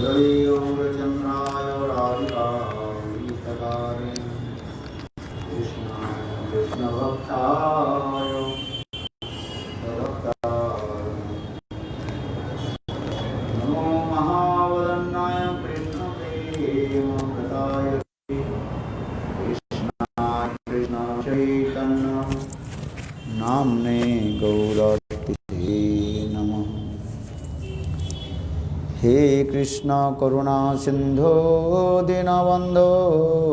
गौरचन्द्राय राधिकाय कृष्णाय कृष्णभक्ताय नमो महावदन्नाय कृष्णप्रेमप्रदाय कृष्णाय कृष्णचैतन्य नाम्ने गौरतिथे नमः। हे कृष्ण करुणा सिंधो दीनबंधो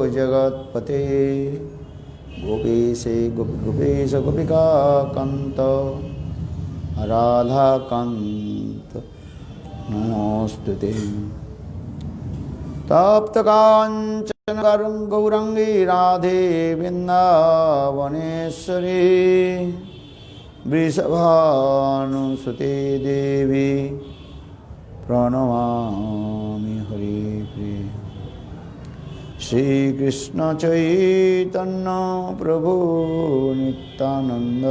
जगत्पते गोपेश गोपेश गोपिका कांत राधा कांत नमोस्तुते। तप्त कांचन गौरंगी राधे वृंदावनेश्वरी वृषभानुसुते देवी प्रणमामि हरिप्रिये। श्री कृष्ण चैतन्य प्रभु नित्यानंद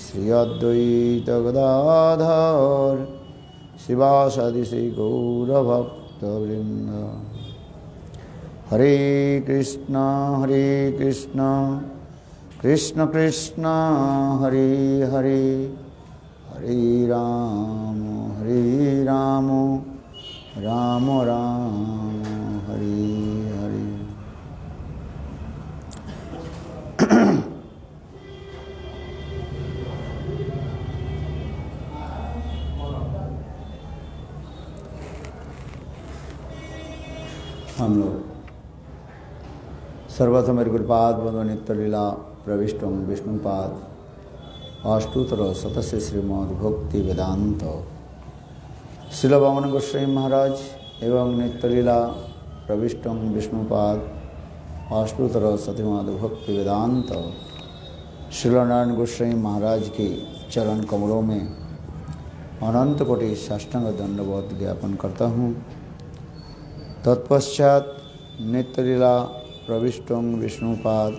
श्री अद्वैत गदाधर शिवासादि श्री गौरभक्तवृंद। हरे कृष्ण कृष्ण कृष्ण हरे हरे हरे राम राम राम हरे हरे। हम लोग सर्वप्रथम गुरुपाद बंधु नित्य लीला प्रविष्टं विष्णुपाद अष्टोत्तर शतस्य श्रीमद् भक्ति वेदांत श्रील वामन गोस्वामी महाराज एवं नित्य लीला प्रविष्टं विष्णुपाद अष्टोत्तर शतमद् भक्ति वेदांत श्रील नारायण गोस्वामी महाराज के चरण कमलों में अनंत कोटि साष्टांग दंडवत ज्ञापन करता हूँ। तत्पश्चात नित्य लीला प्रविष्टं विष्णुपाद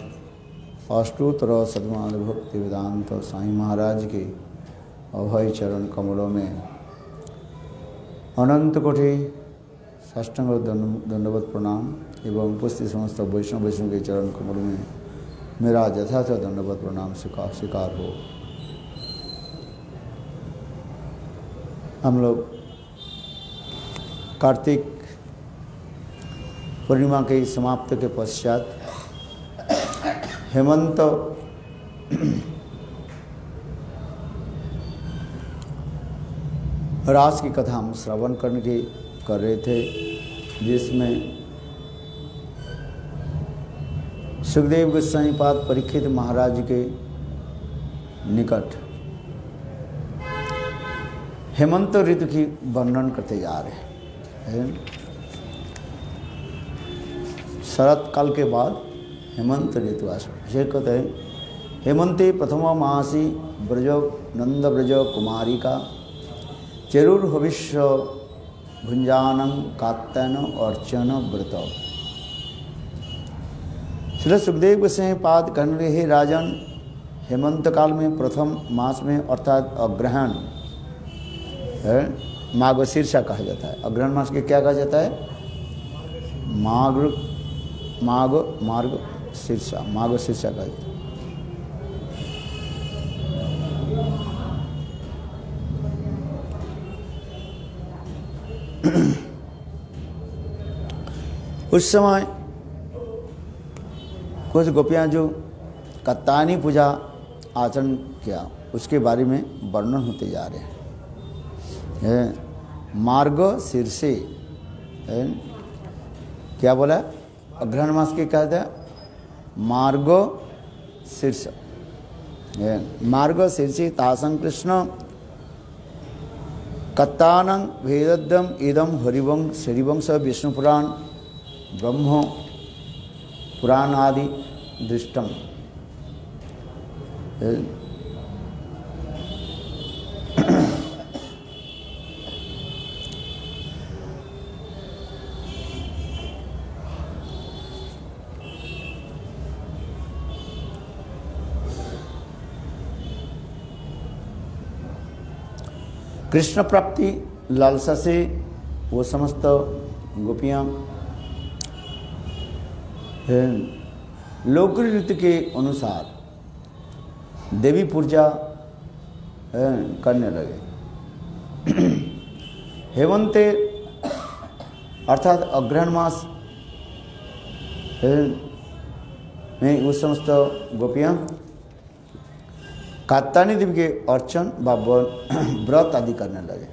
अष्टोत्तर शतमद् भक्ति वेदांत साईं महाराज के अभय चरण कमलों में अनंत कोटि साष्टांग दंडवत प्रणाम एवं उपस्थित समस्त वैष्णव के चरण कमलों में मेरा यथार्थ दंडवत प्रणाम स्वीकार हो। हम लोग कार्तिक पूर्णिमा के समाप्ति के पश्चात हेमंत रास की कथा हम श्रवण कर रहे थे, जिसमें सुखदेव गोस्वामी पाद परीक्षित महाराज के निकट हेमंत ऋतु की वर्णन करते जा रहे हैं। शरत काल के बाद हेमंत ऋतु आषाढ़ कहते हैं। हेमंते प्रथम मासी ब्रज नंद ब्रज कुमारी का चरुर भविष्य भुंजानं कात्यायन अर्चन व्रत। श्री सुखदेव गोस्वामी पाद कहने लगे, हे राजन, हेमंत काल में प्रथम मास में अर्थात अग्रहण मार्गशीर्षा कहा जाता है। अग्रहण मास के क्या कहा जाता है? मार्गशीर्षा कहा जाता है। उस समय कुछ गोपियां जो कात्यायनी पूजा आचरण किया उसके बारे में वर्णन होते जा रहे हैं। मार्गशीर्षे क्या बोला? अग्रहण मास के कहते हैं मार्गशीर्ष। मार्गशीर्षे तासं कृष्ण कत्तानं वेदद्यम इदम हरिवंश श्रीवंश विष्णु पुराण ब्रह्म पुराण आदि दृष्टम। कृष्ण प्राप्ति लालसा से वो समस्त गोपियाँ लोक रीति के अनुसार देवी पूजा करने लगे। हेमंते अर्थात अग्रहण मास में वो समस्त गोपियाँ कात्यायनी देवी के अर्चन व व्रत आदि करने लगे।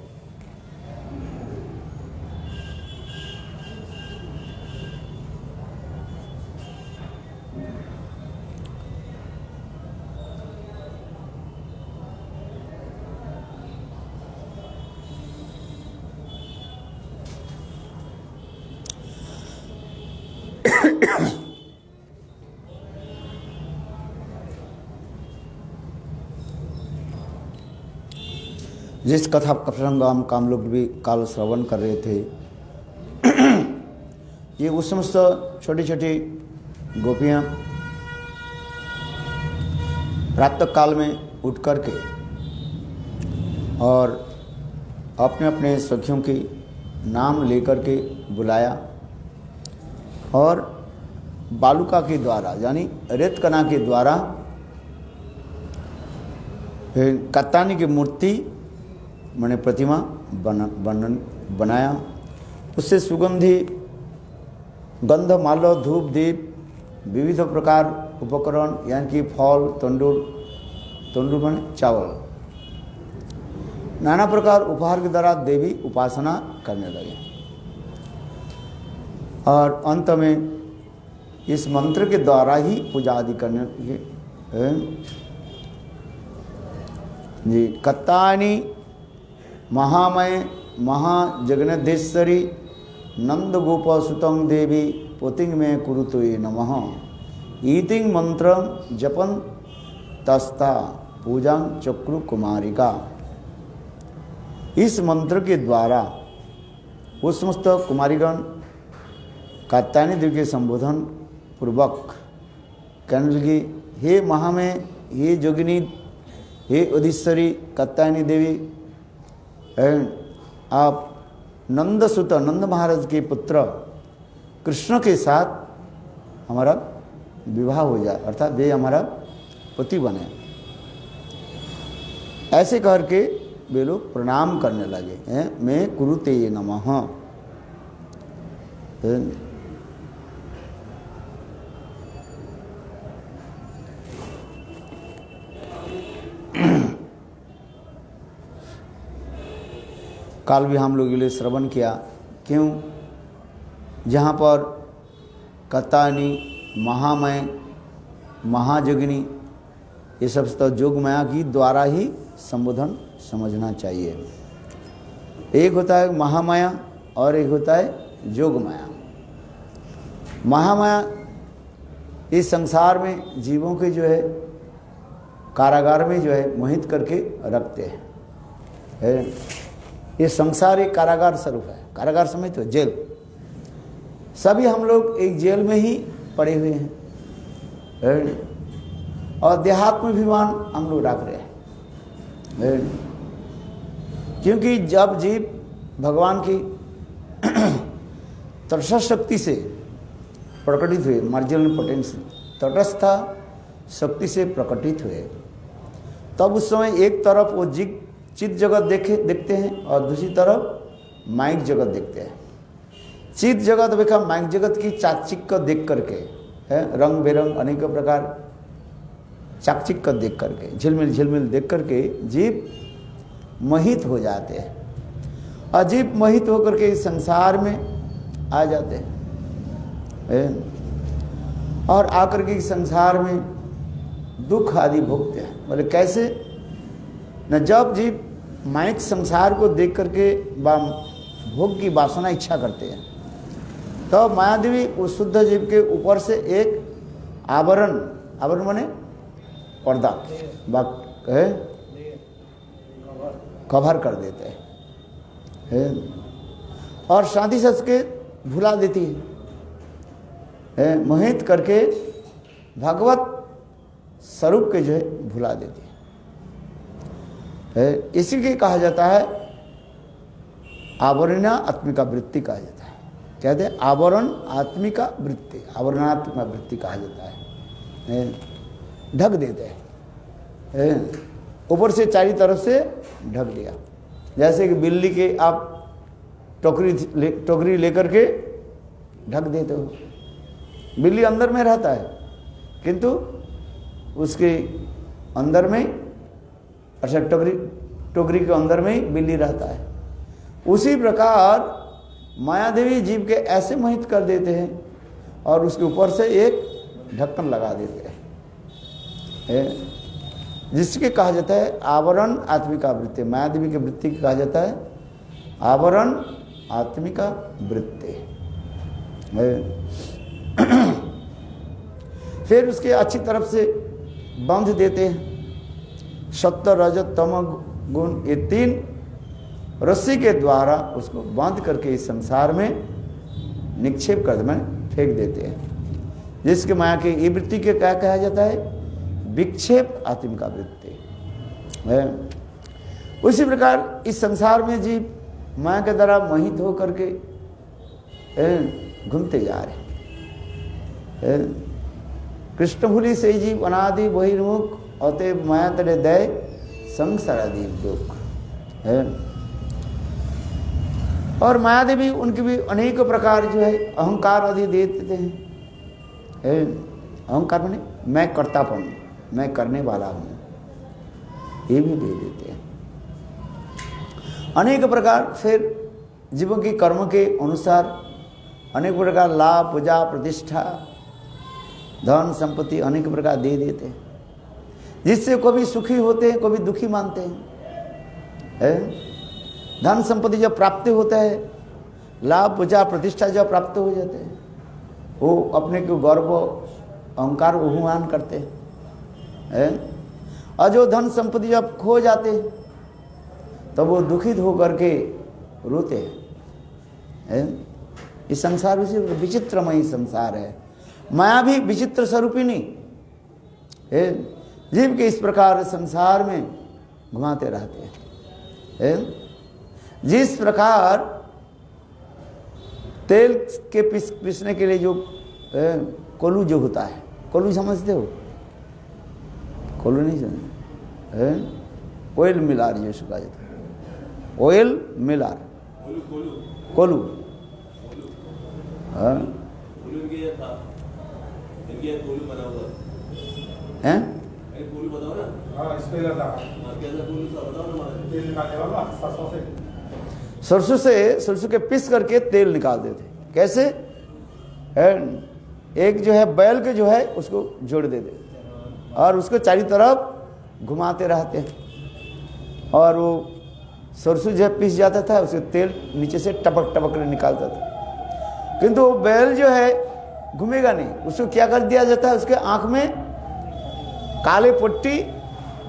जिस कथा का प्रसंग हम लोग भी काल श्रवण कर रहे थे, ये उस समस्त छोटी छोटी गोपियाँ प्रातः काल में उठ कर के और अपने अपने सखियों की नाम लेकर के बुलाया और बालुका के द्वारा यानी रेत कणा के द्वारा कात्यायनी की मूर्ति मैंने प्रतिमा बनाया। उससे सुगंधी गंध माल्य धूप दीप विविध प्रकार उपकरण यानी कि फल तंडुल माने चावल नाना प्रकार उपहार के द्वारा देवी उपासना करने लगे। और अंत में इस मंत्र के द्वारा ही पूजा आदि करने लगे। जी कात्यायनी महामय महाजगन्नाथेश्वरी नंद गोप सुतं देवी पोतिंग में कुरुतुये नमः ईतिंग मंत्रम जपन तस्ता पूजा चक्रु कुमारिका। इस मंत्र के द्वारा वो समस्त कुमारीगण कात्यायनी देवी के संबोधन पूर्वक कहने लगी, हे महामय, हे जोगिनी, हे अधीश्वरी कात्यायनी देवी, आप नंद सुत नंद महाराज के पुत्र कृष्ण के साथ हमारा विवाह हो जाए, अर्थात वे हमारा पति बने। ऐसे करके वे लोग प्रणाम करने लगे। मैं कुरुते नमः। काल भी हम लोगों के लिए श्रवण किया, क्यों जहाँ पर कात्यायनी महामय महाजोगिनी ये सब तो जोग माया की द्वारा ही संबोधन समझना चाहिए। एक होता है महामाया और एक होता है जोग माया। महामाया इस संसार में जीवों के जो है कारागार में जो है मोहित करके रखते हैं। ये संसार एक कारागार स्वरूप है। कारागार समझ तो जेल, सभी हम लोग एक जेल में ही पड़े हुए हैं और देहात्म अभिमान हम लोग रख रहे हैं। क्योंकि जब जीव भगवान की तटस्थ शक्ति से प्रकटित हुए, मार्जिनल पोटेंशियल तटस्थ शक्ति से प्रकटित हुए, तब उस समय एक तरफ वो चित्त जगत देखते हैं और दूसरी तरफ माइक जगत देखते हैं। चित्त जगत देखा माइक जगत की चाकचिक्य देख करके है, रंग बेरंग अनेक प्रकार चाकचिक्य देख करके झिलमिल झिलमिल देख करके जीव मोहित हो जाते हैं। और जीव मोहित होकर के इस संसार में आ जाते हैं और आकर के इस संसार में दुख आदि भोगते हैं। बोले कैसे न, जब जीव माइक संसार को देख करके भोग की वासना इच्छा करते हैं, तो माया देवी उस शुद्ध जीव के ऊपर से एक आवरण माने पर्दा है कवर कर देते हैं और शादी सच के भुला देती है, मोहित करके भगवत स्वरूप के जो है भुला देती है। इसी के कहा जाता है आवरण आत्मिका वृत्ति कहा जाता है। कहते हैं आवरण आत्मिका वृत्ति, आवरणात्मिका वृत्ति कहा जाता है। ढक देते हैं, ऊपर से चारों तरफ से ढक दिया। जैसे कि बिल्ली के आप टोकरी लेकर के ढक देते हो, बिल्ली अंदर में रहता है किंतु उसके अंदर में, अच्छा टोकरी के अंदर में ही बिल्ली रहता है। उसी प्रकार माया देवी जीव के ऐसे मोहित कर देते हैं और उसके ऊपर से एक ढक्कन लगा देते हैं, जिसके कहा जाता है आवरण आत्मिका वृत्ति। माया देवी की वृत्ति कहा जाता है आवरण आत्मिका वृत्ति। फिर उसके अच्छी तरफ से बांध देते हैं। सत्व रजत तम गुण, ये 3 रस्सी के द्वारा उसको बांध करके इस संसार में निक्षेप कर फेंक देते हैं, जिसके माया की ये वृत्ति के क्या कहा जाता है? विक्षेप आत्मिका वृत्ति है। उसी प्रकार इस संसार में जीव माया के द्वारा मोहित हो करके घूमते जा रहे हैं। कृष्णभूलि से जीव अनादि बहिर्मुख अतः माया तरे दय संसारादि दुख है। और माया देवी उनकी भी अनेक प्रकार जो है अहंकार आदि दे देते हैं। अहंकार माने मैं कर्तापन, मैं करने वाला हूँ, ये भी दे देते हैं अनेक प्रकार। फिर जीवों की कर्म के अनुसार अनेक प्रकार लाभ, पूजा, प्रतिष्ठा, धन, संपत्ति अनेक प्रकार दे देते हैं, जिससे कभी सुखी होते हैं, कभी दुखी मानते हैं। धन संपत्ति जब प्राप्त होता है, लाभ, पूजा, प्रतिष्ठा जब प्राप्त हो जाते हैं, वो अपने को गर्व, अहंकार, अभिमान करते हैं। और जो धन संपत्ति जब खो जाते हैं तब वो दुखित होकर के रोते हैं। इस संसार विचित्रमयी संसार है। माया भी विचित्र स्वरूपिणी है। जीव के इस प्रकार संसार में घुमाते रहते हैं। जिस प्रकार तेल के पीसने के लिए जो कोलू जो होता है, कोलू समझते हो? कोलू नहीं समझते? ऑयल मिलार जो सुखा जाता है, ऑयल मिलार, कोलू। हाँ सरसों के पीस करके तेल निकाल देते। कैसे? एक जो है बैल के जो है उसको जोड़ देते और उसको चारों तरफ घुमाते रहते हैं और वो सरसों जब पीस जाता था उसके तेल नीचे से टपक टपक कर निकालता था। किंतु वो बैल जो है घूमेगा नहीं, उसको क्या कर दिया जाता है? उसके आंख में काले पट्टी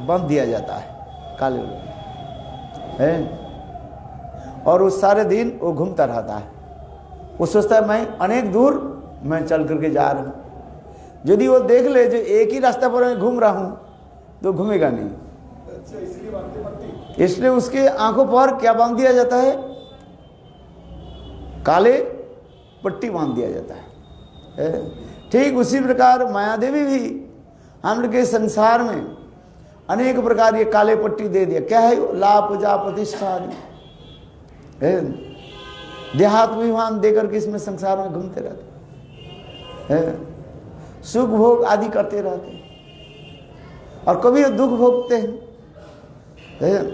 बांध दिया जाता है, काले है, और वो सारे दिन वो घूमता रहता है। वो सोचता है मैं अनेक दूर मैं चल करके जा रहा हूँ। यदि वो देख ले जो एक ही रास्ता पर मैं घूम रहा हूँ तो घूमेगा नहीं। इसलिए उसके आंखों पर क्या बांध दिया जाता है? काले पट्टी बांध दिया जाता है। ठीक उसी प्रकार माया देवी भी हम लोग के संसार में अनेक प्रकार ये काले पट्टी दे दिया। क्या है? लाभ, पूजा, प्रतिष्ठा आदि देहात्माभिमान देकर के इसमें संसार में घूमते रहते हैं, सुख भोग आदि करते रहते हैं और कभी दुख भोगते हैं।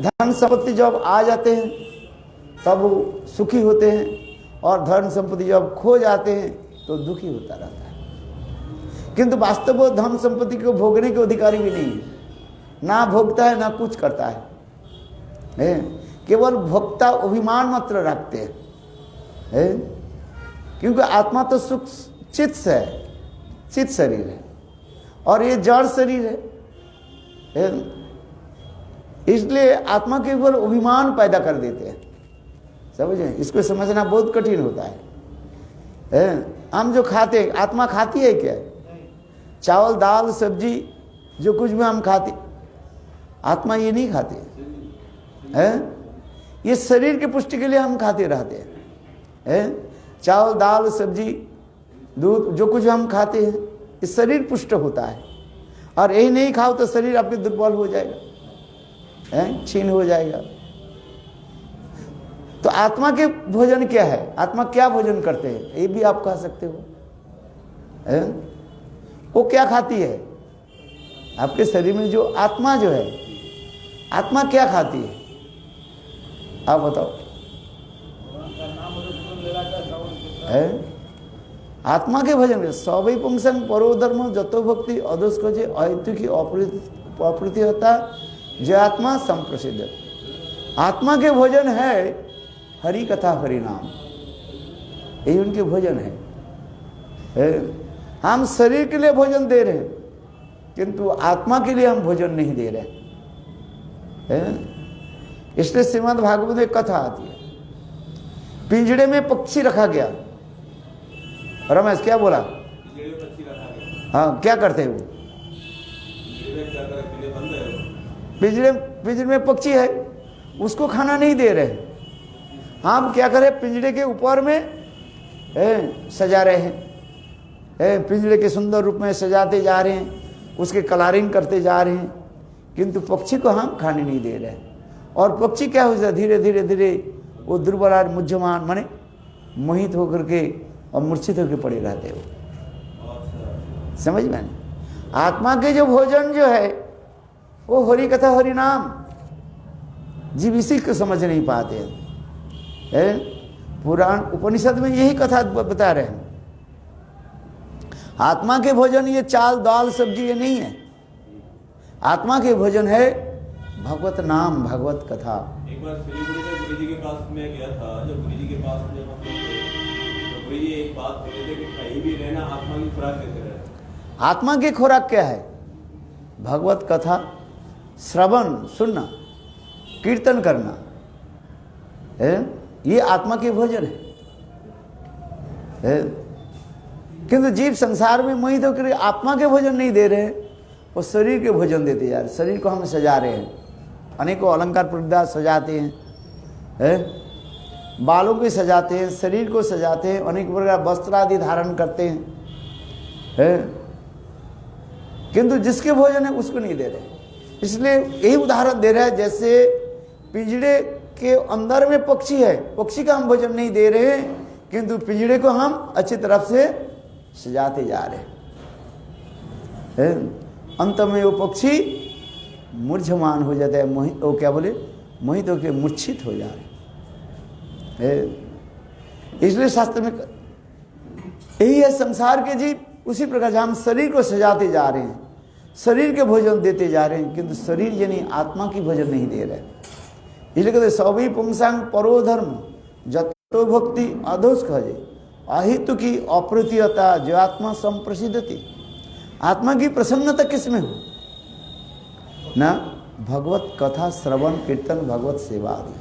धन संपत्ति जब आ जाते हैं तब वो सुखी होते हैं और धन संपत्ति जब खो जाते हैं तो दुखी होता रहता है। किंतु वास्तव वो धन संपत्ति को भोगने के अधिकारी भी नहीं है, ना भोगता है ना कुछ करता है। केवल भोक्ता अभिमान मात्र रखते हैं। क्योंकि आत्मा तो सुख चित्त है, चित्त शरीर है और ये जड़ शरीर है। इसलिए आत्मा के ऊपर अभिमान पैदा कर देते हैं। समझे? इसको समझना बहुत कठिन होता है। हम जो खाते हैं, आत्मा खाती है क्या? चावल, दाल, सब्जी जो कुछ भी हम खाते, आत्मा ये नहीं खाती है। ये शरीर की पुष्टि के लिए हम खाते रहते हैं। चावल, दाल, सब्जी, दूध, जो कुछ हम खाते हैं, ये शरीर पुष्ट होता है। और यही नहीं खाओ तो शरीर आपके दुर्बल हो जाएगा, क्षीण हो जाएगा। तो आत्मा के भोजन क्या है? आत्मा क्या भोजन करते हैं, ये भी आप कह सकते हो। वो क्या खाती है? आपके शरीर में जो आत्मा जो है, आत्मा क्या खाती है, आप बताओ। आत्मा के भजन सबै पुंसन परोधर्म जतो भक्ति अदोष खोजे अहेतु की अप्रति होता जो आत्मा संप्रसिद्ध। आत्मा के भोजन है हरि कथा हरि नाम, यही उनके भोजन है। हम शरीर के लिए भोजन दे रहे हैं किंतु आत्मा के लिए हम भोजन नहीं दे रहे। इसलिए श्रीमद् भागवत में कथा आती है, पिंजड़े में पक्षी रखा गया। रमेश क्या बोला? हाँ, क्या करते हैं वो? पिंजड़े में पक्षी है, उसको खाना नहीं दे रहे। हम क्या करें? पिंजड़े के ऊपर में सजा रहे हैं, पिंजड़े के सुंदर रूप में सजाते जा रहे हैं, उसके कलरिंग करते जा रहे हैं, किंतु पक्षी को हम खाने नहीं दे रहे। और पक्षी क्या हो जाता है? धीरे धीरे धीरे वो दुर्बल मुझमान माने मोहित होकर के और मूर्छित होकर पड़े रहते हो। समझ में? आत्मा के जो भोजन जो है वो हरि कथा हरि नाम। जीव इसी को समझ नहीं पाते हैं। पुराण उपनिषद में यही कथा बता रहे हैं। आत्मा के भोजन ये चाल, दाल, सब्जी ये नहीं है। आत्मा के भोजन है भगवत नाम, भगवत कथा। एक बार सिलीगुड़ी में गुरु जी के पास में गया था। जब गुरु जी के पास में हम थे तो गुरु जी एक बात बोले थे कि कहीं भी रहना आत्मा की खुराक देते रहे। आत्मा की खुराक क्या है? भगवत कथा श्रवण, सुनना, कीर्तन करना, ये आत्मा के भोजन है। किंतु जीव संसार में मोहित होकर आत्मा के भोजन नहीं दे रहे, वो शरीर के भोजन देते यार। शरीर को हम सजा रहे हैं, अनेकों अलंकार प्रदान सजाते हैं, बालों को सजाते हैं, शरीर को सजाते हैं, अनेक प्रकार वस्त्र आदि धारण करते हैं, किंतु जिसके भोजन है उसको नहीं दे रहे। इसलिए यही उदाहरण दे रहा है, जैसे पिंजड़े के अंदर में पक्षी है, पक्षी का हम भोजन नहीं दे रहे हैं किंतु पिंजड़े को हम अच्छी तरफ से सजाते जा रहे हैं। अंत में वो पक्षी मूर्छमान हो जाता है, मोहित, वो क्या बोले, मोहित होकर मूर्छित हो जा रहे। इसलिए शास्त्र में यही है, संसार के जीव उसी प्रकार हम शरीर को सजाते जा रहे हैं, शरीर के भोजन देते जा रहे हैं, किंतु शरीर यानी आत्मा की भोजन नहीं दे रहे। इसलिए कहते सभी पुंसांग परोधर्म जतो भक्ति अधोष खजे अहितु की अप्रतिहता जो आत्मा संप्रसिद्धति। आत्मा की प्रसन्नता किसमें हो? ना भगवत कथा श्रवण कीर्तन भगवत सेवा आदि।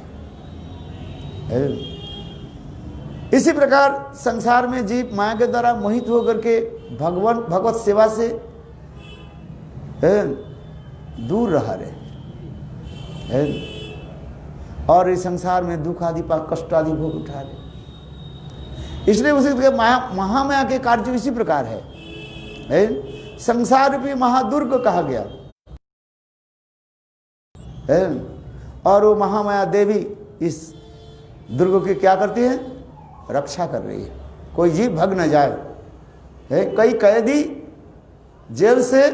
इसी प्रकार संसार में जीव माया के द्वारा मोहित होकर के भगवत सेवा से दूर रह रहे और इस संसार में दुख आदि पर कष्ट आदि भोग उठा रहे। इसलिए उसी महामाया के कार्य इसी प्रकार है। संसार रूपी महादुर्ग कहा गया है, और वो महामाया देवी इस दुर्ग की क्या करती है? रक्षा कर रही है, कोई जीव भग न जाए। कई कैदी जेल से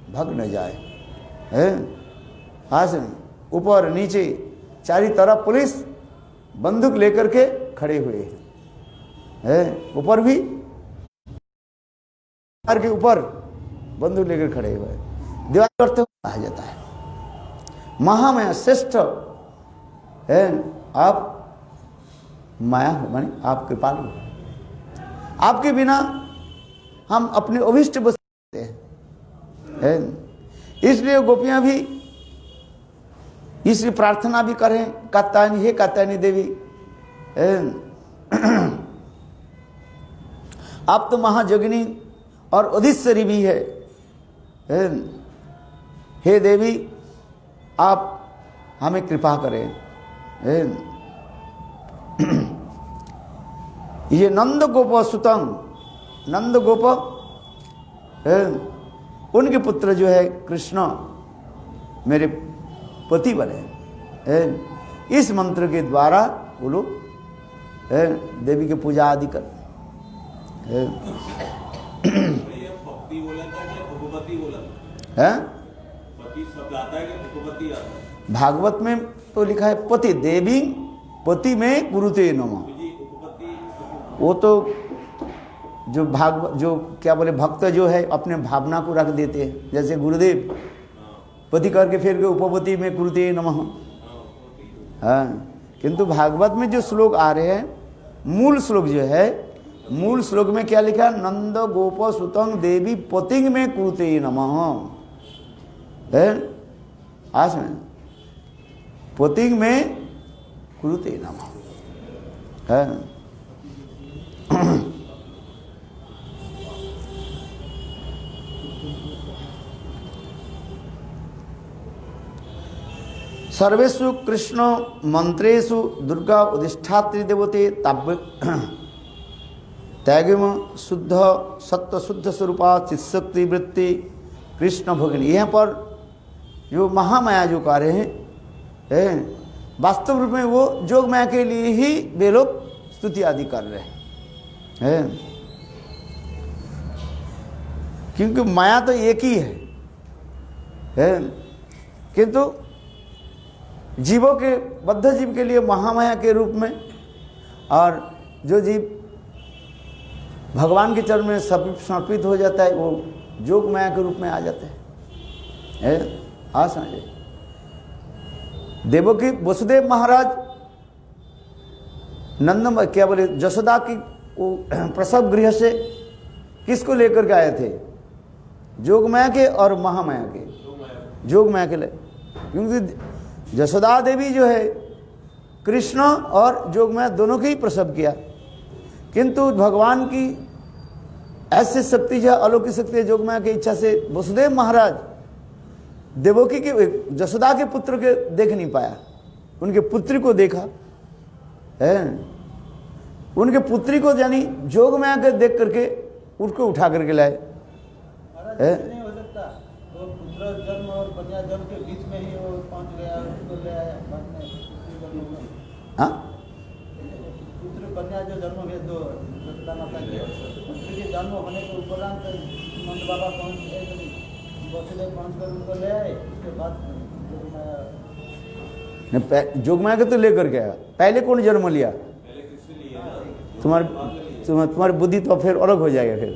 भग न जाए। हाथ ऊपर नीचे चारों तरफ पुलिस बंदूक लेकर के खड़े हुए हैं, ऊपर भी दीवार के ऊपर बंदूक लेकर खड़े हुए, दीवार करते हुए कहा जाता है। महामाया श्रेष्ठ है, आप माया हो माने आप कृपालु हो, आपके बिना हम अपने अभिष्ट बस सकते हैं। इसलिए गोपियां भी इसलिए प्रार्थना भी करें, कात्यायनी, हे कात्यायनी देवी, आप तो महाजोगिनी और अधिश्वरी भी है। हे देवी, आप हमें कृपा करें, ये नंद गोप सुतंग, नंद गोप उनके पुत्र जो है कृष्ण मेरे पति बने। इस मंत्र के द्वारा वो लोग देवी की पूजा आदि कर। ये भक्ति बोला था कि भगवती बोला है? पति शब्द आता है कि भगवती आता है? भागवत में तो लिखा है पति देवी पति में गुरुते नमः। जी उपपति वो तो जो जो क्या बोले भक्त जो है अपने भावना को रख देते हैं, जैसे गुरुदेव पति करके फिर के उपपति में गुरुते नमः। हाँ, किंतु भागवत में जो श्लोक आ रहे हैं, मूल श्लोक जो है, मूल श्लोक में क्या लिखा? नंद गोप सुतंग देवी पतिंग में कुरुते नमः। आज में पतिंग में कुरुते नमः है। सर्वेषु कृष्ण मंत्रेषु दुर्गा अधिष्ठात्री देवते त्यागम शुद्ध सत्व शुद्ध स्वरूपा चित्शक्ति वृत्ति कृष्ण भगिनी। यहाँ पर जो महामाया जो कार्य हैं वास्तव रूप में वो जोग माया के लिए ही वे लोग स्तुति आदि कर रहे हैं, क्योंकि माया तो एक ही है किंतु जीवों के बद्ध जीव के लिए महामाया के रूप में, और जो जीव भगवान के चरण में समर्पित हो जाता है वो जोग माया के रूप में आ जाते हैं। आ समझे? देवकी वसुदेव महाराज नंद क्या बोले जशोदा की वो प्रसव गृह से किसको लेकर के आए थे? जोग माया के और महामाया के, जोग माया के लिए। क्योंकि जशोदा देवी जो है कृष्ण और जोग माया दोनों के ही प्रसव किया, किंतु भगवान की ऐसी शक्ति है, अलौकिक शक्ति है जोग माया की इच्छा से वसुदेव महाराज देवकी के जशोदा के पुत्र के देख नहीं पाया, उनके पुत्री को देखा है। उनके पुत्री को यानी जोग माया के देख करके उसको उठा करके लाए। नहीं हो सकता तो पुत्र जन्म और कन्या जन्म के बीच में ही वो पहुंच गया, उसको ले आया बाद में। हाँ, पुत्र कन्या जो जन्म हुए दो जशोदा माता के, पुत्र के जन्म होने के उपरांत नंद बाबा पहुंच गए, वसुदेव पहुंच कर उनको ले आए। उसके बाद जोग माया के तो लेकर के आया। पहले कौन जन्म लिया? तुम्हारी बुद्धि तो फिर अलग हो जाएगा। फिर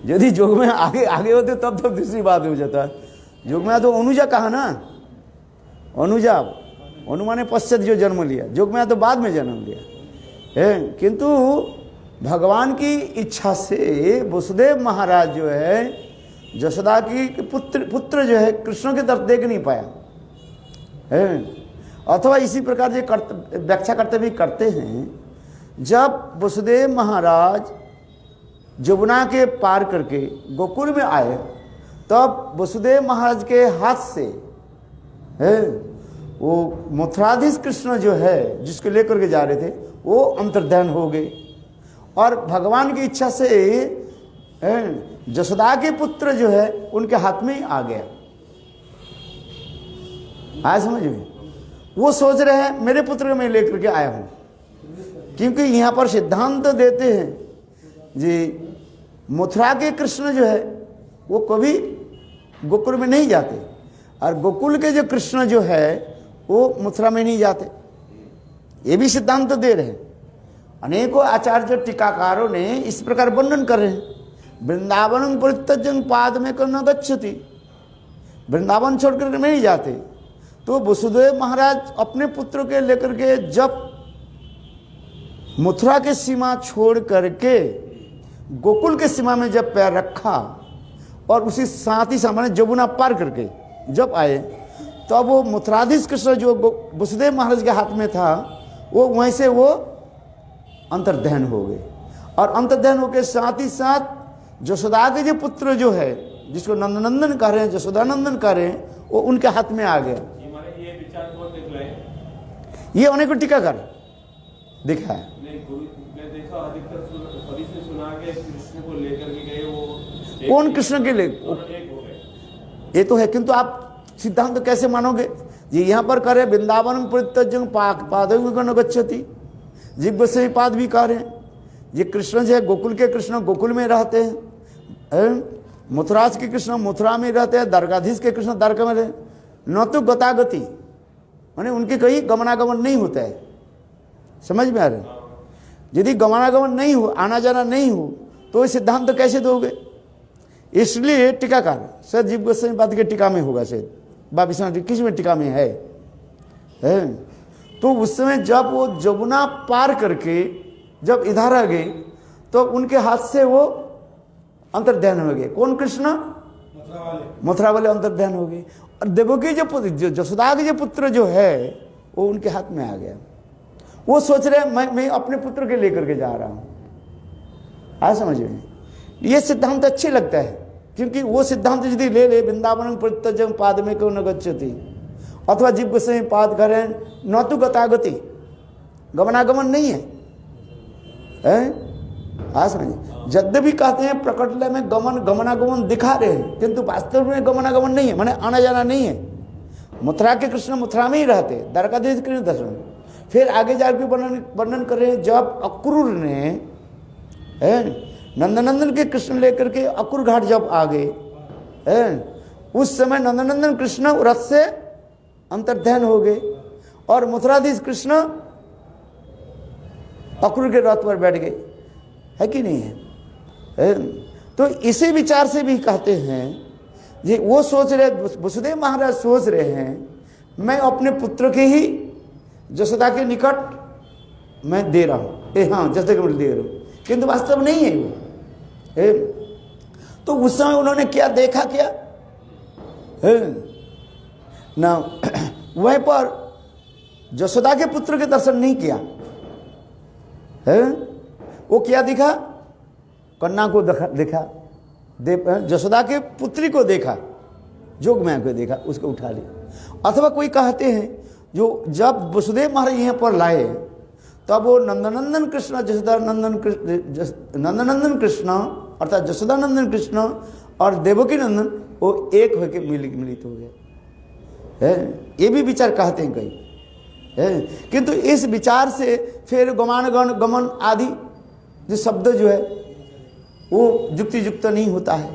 यदि जोग में आगे आगे होते तब तो दूसरी बात हो जाता। जोग में तो अनुजा कहा ना, अनुजा अनु माने पश्चात जो जन्म लिया, जोग में तो बाद में जन्म लिया है। किंतु भगवान की इच्छा से वसुदेव महाराज जो है जशोदा की पुत्र जो है कृष्ण की तरफ देख नहीं पाया है। अथवा इसी प्रकार जो व्याख्या करते भी करते हैं, जब वसुदेव महाराज जमुना के पार करके गोकुल में आए तब वसुदेव महाराज के हाथ से है वो मथुराधीश कृष्ण जो है जिसको लेकर के जा रहे थे वो अंतर्ध्यान हो गए, और भगवान की इच्छा से जशोदा के पुत्र जो है उनके हाथ में ही आ गया। आया समझ में? वो सोच रहे हैं मेरे पुत्र को मैं लेकर के आया हूं, क्योंकि यहाँ पर सिद्धांत देते हैं जी मथुरा के कृष्ण जो है वो कभी गोकुल में नहीं जाते, और गोकुल के जो कृष्ण जो है वो मथुरा में नहीं जाते। ये भी सिद्धांत दे रहे हैं। अनेकों आचार्य टीकाकारों ने इस प्रकार वर्णन कर रहे हैं। वृंदावन परित्यज्य पाद में न गच्छति, वृंदावन छोड़ करके नहीं जाते। तो वसुदेव महाराज अपने पुत्र के लेकर के जब मथुरा के सीमा छोड़ करके गोकुल के सीमा में जब पैर रखा और उसी साथ ही सामने जमुना पार करके जब आए, तब वो मथुराधीश कृष्ण जो वसुदेव महाराज के हाथ में था वो वहीं से वो अंतर्ध्यान हो गए, और अंतर्ध्यान होकर साथ ही साथ जशोदा के जो पुत्र जो है जिसको नंदनंदन कह रहे हैं, जशोदा नंदन कह रहे हैं, वो उनके हाथ में आ गया। ये अनेकों टीकाकार देखा है। नहीं गुरु ने देखा अधिकतर सभी से सुना के कृष्ण को लेकर के गए वो कौन कृष्ण के लिए? एक हो गए। ये तो है, किंतु आप सिद्धांत कैसे मानोगे? ये यहाँ पर करे वृंदावन परित्यज्य पादों गच्छति, जिह्व से पाद भी कह रहे हैं। ये कृष्ण जो है गोकुल के कृष्ण गोकुल में रहते हैं, मथुराज के कृष्ण मथुरा में रहते हैं, द्वारकाधीश के कृष्ण द्वारका में रहते हैं। न तो गतागति माने उनके कहीं गमनागमन नहीं होता है। समझ में आ रहे? यदि गमनागमन नहीं हो, आना जाना नहीं हो, तो ये सिद्धांत तो कैसे दोगे? इसलिए टीकाकार सर जीव गोस्वामी पाद के टीका में होगा, शायद बाबी किस में टीका में है? तो उस समय जब वो जमुना पार करके जब इधर आ गए तो उनके हाथ से वो अंतर्ध्यान हो गए। कौन? कृष्ण मथुरा वाले अंतर्ध्यान हो गए। और देवकी जो जसोदा के जो पुत्र जो है वो उनके हाथ में आ गया। वो सोच रहे मैं अपने पुत्र के लेकर के जा रहा हूं। आज समझ में ये सिद्धांत अच्छे लगता है, क्योंकि वो सिद्धांत यदि ले ले वृंदावन परित्यज्य पाद में क्यों न गच्छति, अथवा जीव गोस्वामी पाद करें न तो गतागति, गमनागमन नहीं है। आज समझिए, यद्यपि कहते हैं प्रकटलय में गमनागमन दिखा रहे हैं, किंतु वास्तव में गमनागमन नहीं है, माने आना जाना नहीं है। मथुरा के कृष्ण मथुरा में ही रहते, द्वारकाधीश कृष्ण दर्शन। फिर आगे जाकर वर्णन कर रहे हैं, जब अक्रूर ने नंदनंदन के कृष्ण लेकर के अक्रूर घाट जब आ गए, उस समय नंदनंदन कृष्ण रथ से अंतर्ध्यान हो गए और मथुराधीश कृष्ण अक्रूर के रथ पर बैठ गए, है कि नहीं है? तो इसी विचार से भी कहते हैं ये वो सोच रहे, वसुदेव महाराज सोच रहे हैं मैं अपने पुत्र के ही जसोदा के निकट मैं दे रहा हूं, हाँ जसोदा के दे रहा हूं, किंतु वास्तव नहीं है वो। तो उस समय उन्होंने क्या देखा? क्या ना वहीं पर जसोदा के पुत्र के दर्शन नहीं किया है। वो क्या दिखा? कन्या को देखा, जसोदा के पुत्री को देखा, जोग माया को देखा, उसको उठा लिया। अथवा कोई कहते हैं जो जब वसुदेव महाराज यहाँ पर लाए तब वो नंदनंदन कृष्ण जसोदा नंदनंदन कृष्ण अर्थात जसोदा नंदन कृष्ण और देवकी नंदन वो एक होकर मिलित हो गए। ये भी विचार कहते हैं कई, किंतु इस विचार से फिर गमन आदि जो शब्द जो है वो युक्ति युक्त नहीं होता है।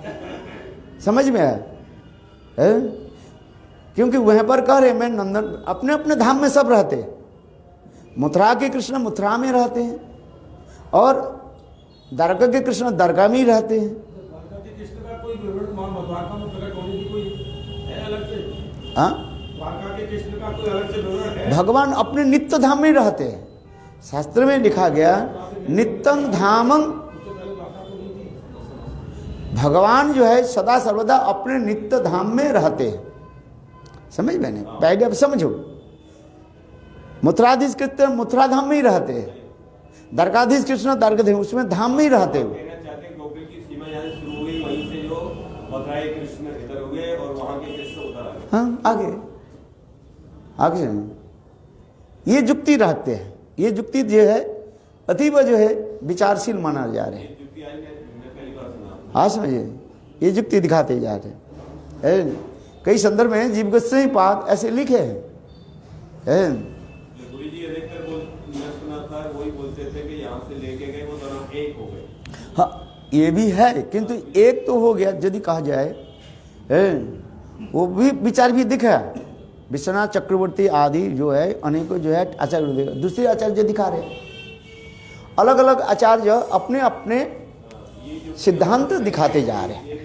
समझ में आया? क्योंकि वहां पर कह रहे मैं नंदन अपने अपने धाम में सब रहते हैं। मथुरा के कृष्ण मथुरा में रहते हैं और द्वारका के कृष्ण द्वारका में ही रहते हैं। भगवान अपने नित्य धाम में रहते हैं। शास्त्र में लिखा गया नित्यं धामं, भगवान जो है सदा सर्वदा अपने नित्य धाम में रहते हैं। समझ मैंने पहले अब समझो, मथुराधीश कृष्ण मथुरा धाम में ही रहते हैं, द्वारकाधीश कृष्ण द्वारकाधीश उसमें धाम में ही रहते हैं। गोकुल की सीमा यहाँ से शुरू हुई, वहीं से जो मथुरा के कृष्ण इधर हुए और वहां के कृष्ण उधर आ गए। हाँ आगे ये युक्ति रहते हैं। ये युक्ति जो है अतीब जो है विचारशील माना जा रहे हैं। हाँ समझिए, ये युक्ति दिखाते जा रहे हैं। कई संदर्भ में जीव गोस्वामी पाद ऐसे लिखे हैं। गुरुजी अधिकतर मैं सुना था वही बोलते थे कि यहाँ से लेके गए वो दोनों एक हो गए। हाँ ये भी है, किंतु एक तो हो गया यदि कहा जाए, वो भी विचार भी दिखा। विश्वनाथ चक्रवर्ती आदि जो है अनेकों जो है आचार्य, दूसरे आचार्य दिखा रहे, अलग अलग आचार्य अपने अपने सिद्धांत दिखाते जा रहे हैं।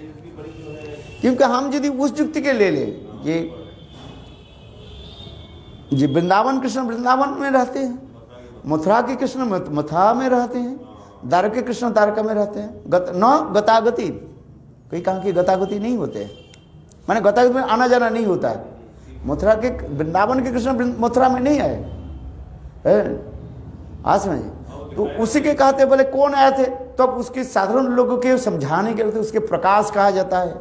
क्योंकि हम यदि उस युक्ति के ले ये वृंदावन कृष्ण वृंदावन में रहते हैं, मथुरा के कृष्ण मथुरा में रहते हैं, द्वारका के कृष्ण द्वारका में रहते हैं। गतागति, कई कहा कि गतागति नहीं होते, माने गतागति में आना जाना नहीं होता है। मथुरा के वृंदावन के कृष्ण मथुरा में नहीं आए, आज में तो उसी के कहते बोले कौन आए थे, तो अब उसके साधारण लोगों के समझाने के लिए उसके प्रकाश कहा जाता है।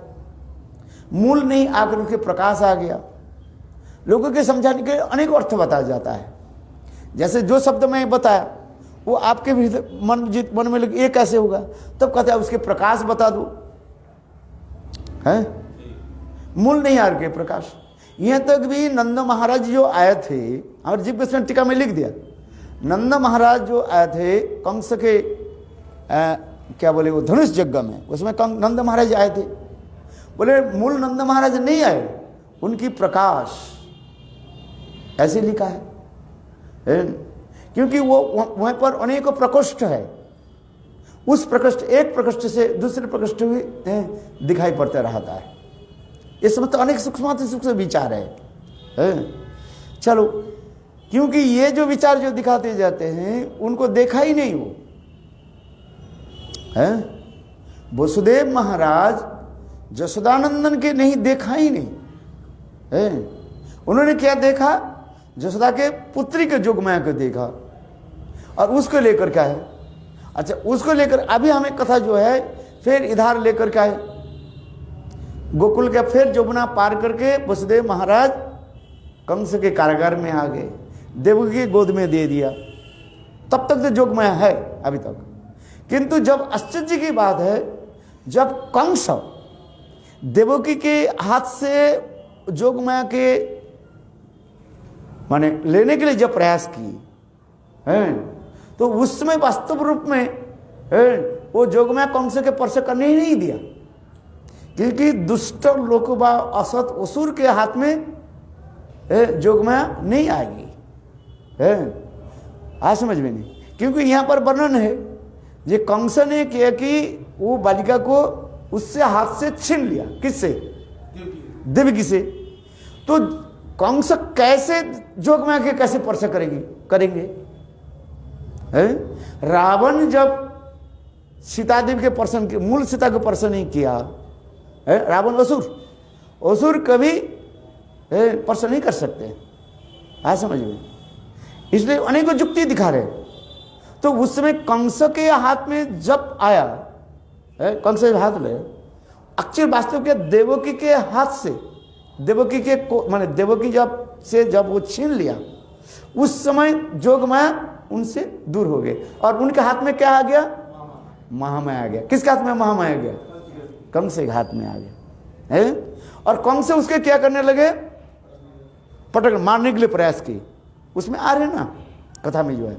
मूल नहीं आकर उसके प्रकाश आ गया, लोगों के समझाने के अनेक अर्थ बताया जाता है। जैसे जो शब्द मैं बताया वो आपके भी मन में लगे, ये कैसे होगा? तब कहते हैं उसके प्रकाश बता दो, है मूल नहीं आ रहे प्रकाश। यहाँ तक भी नंद महाराज जो आए थे, हमारे जीव कृष्ण टीका में लिख दिया, नंद महाराज जो आए थे कंस के क्या बोले वो धनुष यज्ञ में, उसमें नंद महाराज आए थे। बोले मूल नंद महाराज नहीं आए, उनकी प्रकाश ऐसे लिखा है क्योंकि वो वहाँ पर अनेकों प्रकोष्ठ है, उस प्रकोष्ठ एक प्रकोष्ठ से दूसरे प्रकोष्ठ भी दिखाई पड़ता रहता है। इस समय तो अनेक सूक्ष्म विचार है। चलो, क्योंकि ये जो विचार जो दिखाते जाते हैं उनको देखा ही नहीं वो है। वसुदेव महाराज जसोदानंदन के नहीं देखा ही नहीं है। उन्होंने क्या देखा? जसोदा के पुत्री के जोगमाया को देखा, और उसको लेकर क्या है, अच्छा उसको लेकर अभी हमें कथा जो है फिर इधर लेकर क्या है, गोकुल के फिर जमुना पार करके वसुदेव महाराज कंस के कारागार में आ गए, देवकी की गोद में दे दिया। तब तक तो जोगमाया है अभी तक, किंतु जब आश्चर्य की बात है, जब कंस देवकी के हाथ से जोगमाया के माने लेने के लिए जब प्रयास किए हैं, तो उस समय वास्तव रूप में वो जोगमाया कंस के स्पर्श करने ही नहीं दिया, क्योंकि दुष्ट लोक व असत असुर के हाथ में जोगमाया नहीं आएगी। आज समझ में नहीं, क्योंकि यहाँ पर वर्णन है जे कंस ने किया कि वो बालिका को उससे हाथ से छीन लिया। किससे? देवकी से। तो कंस कैसे जोगमाया के कैसे स्पर्श करेंगे? रावण जब सीता देवी के पर्सन के मूल सीता को पर्सन नहीं किया, रावण असुर कभी पर्सन नहीं कर सकते। आज समझ में, इसलिए अनेकों युक्ति दिखा रहे। तो उस समय कंस के हाथ में जब आया, कंस के हाथ में अक्षर वास्तव के देवकी के हाथ से, देवकी के माने देवकी जब वो छीन लिया, उस समय जोगमाया उनसे दूर हो गए, और उनके हाथ में क्या आ गया? महामाया आ गया। किसके हाथ में महामाया आ गया? कंस के हाथ में आ गया है। और कंस उसके क्या करने लगे? पटक मारने के लिए प्रयास किए। उसमें आ रहे ना कथा में जो है।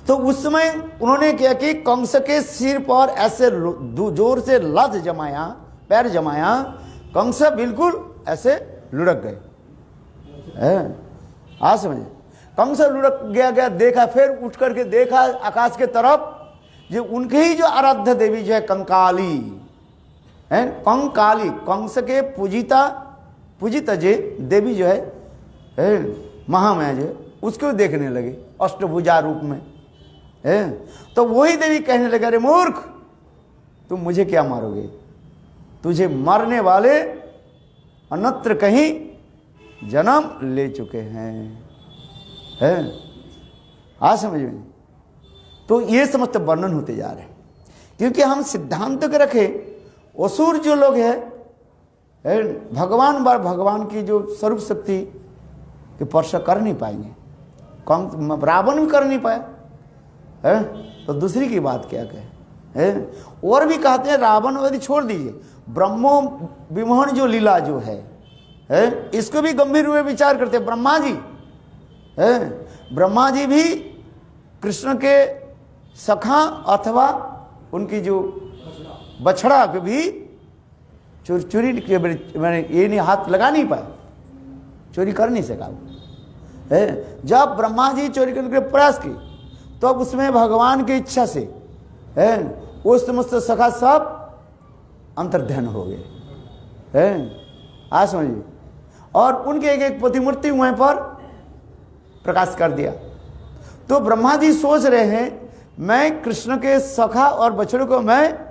तो उस समय उन्होंने क्या कि कंस के सिर पर ऐसे जोर से लत जमाया, पैर जमाया, कंस बिल्कुल ऐसे लुढ़क गए। आज समझे, कंस लुढ़क गया, देखा, फिर उठ करके देखा आकाश के तरफ, जो उनके ही जो आराध्य देवी जो है कंकाली है, कंकाली कंस के पूजिता जे देवी जो है महामाया जो है, उसको देखने लगे अष्टभुजा रूप में है। तो वही देवी कहने लगे, अरे मूर्ख, तुम मुझे क्या मारोगे? तुझे मारने वाले अन्यत्र कहीं जन्म ले चुके हैं। आज समझ में। तो ये समस्त वर्णन होते जा रहे हैं, क्योंकि हम सिद्धांत के रखे असुर जो लोग हैं भगवान की जो स्वरूप शक्ति के स्पर्श कर नहीं पाएंगे। रावण भी कर नहीं पाया है, तो दूसरी की बात क्या कहे। और भी कहते हैं रावण यदि छोड़ दीजिए, ब्रह्मो विमोहन जो लीला जो है इसको भी गंभीर रूप में विचार करते हैं। ब्रह्मा जी भी कृष्ण के सखा अथवा उनकी जो बछड़ा को भी चोरी मैंने ये नहीं हाथ लगा नहीं पाया, चोरी कर नहीं सका। जब ब्रह्मा जी चोरी करने के प्रयास की, तो अब उसमें भगवान की इच्छा से वो समस्त सखा सब अंतर्ध्यान हो गए। आज समझिए, और उनके एक प्रतिमूर्ति वहीं पर प्रकाश कर दिया। तो ब्रह्मा जी सोच रहे हैं, मैं कृष्ण के सखा और बछड़े को मैं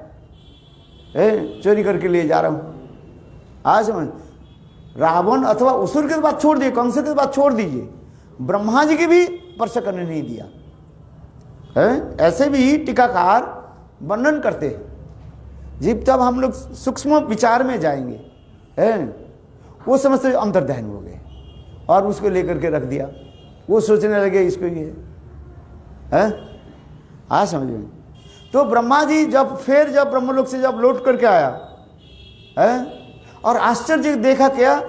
चोरी करके ले जा रहा हूं। आज समझ, रावण अथवा असुर की बात छोड़ दीजिए, कंस की बात छोड़ दीजिए, ब्रह्मा जी की भी स्पर्श करने नहीं दिया। ऐसे भी टीकाकार वर्णन करते हैं। जब तब हम लोग सूक्ष्म विचार में जाएंगे, वो समझते अंतर्ध्यान हो गए और उसको लेकर के रख दिया। वो सोचने लगे इसको ये है। हाँ समझ में। तो ब्रह्मा जी जब फिर जब ब्रह्मलोक से जब लौट करके आया है, और आश्चर्य देखा क्या,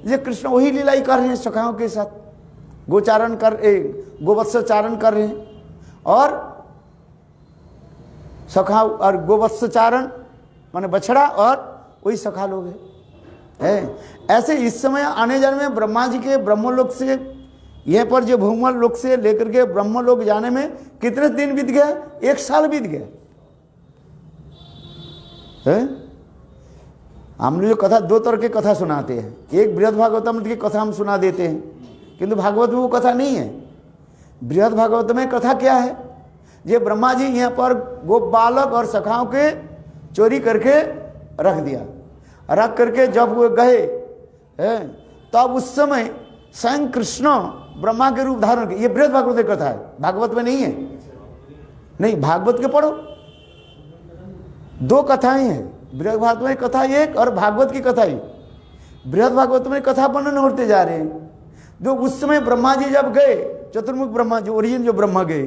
ये कृष्ण वही लीला ही कर रहे हैं सखाओं के साथ, गोचारण कर गोवत्सचारण कर रहे हैं, और सखा और गोवत्सचारण माने बछड़ा, और वही सखा लोग है। ऐसे इस समय आने जाने में ब्रह्मा जी के ब्रह्मलोक से यहीं पर जो भूमल लोक से लेकर के ब्रह्मलोक जाने में कितने दिन बीत गया? 1 साल बीत गया है। हम लोग जो कथा 2 तरह की कथा सुनाते हैं, एक बृहद भागवतम की कथा हम सुना देते हैं, किंतु भागवत में वो कथा नहीं है। बृहद भागवत में कथा क्या है, ये ब्रह्मा जी यहाँ पर गोप बालक और सखाओं के चोरी करके रख दिया, रख करके जब वो गए तब उस समय स्वयं कृष्ण ब्रह्मा के रूप धारण किए। ये बृहद भागवत की कथा है, भागवत में नहीं है। नहीं, भागवत के पढ़ो, 2 कथाएं हैं, बृहद भागवत में कथा एक और भागवत की कथा ही। बृहद भागवत में कथा वर्णन होते जा रहे हैं। जो उस समय ब्रह्मा जी जब गए, चतुर्मुख ब्रह्मा जो ओरिजिन जो ब्रह्मा गए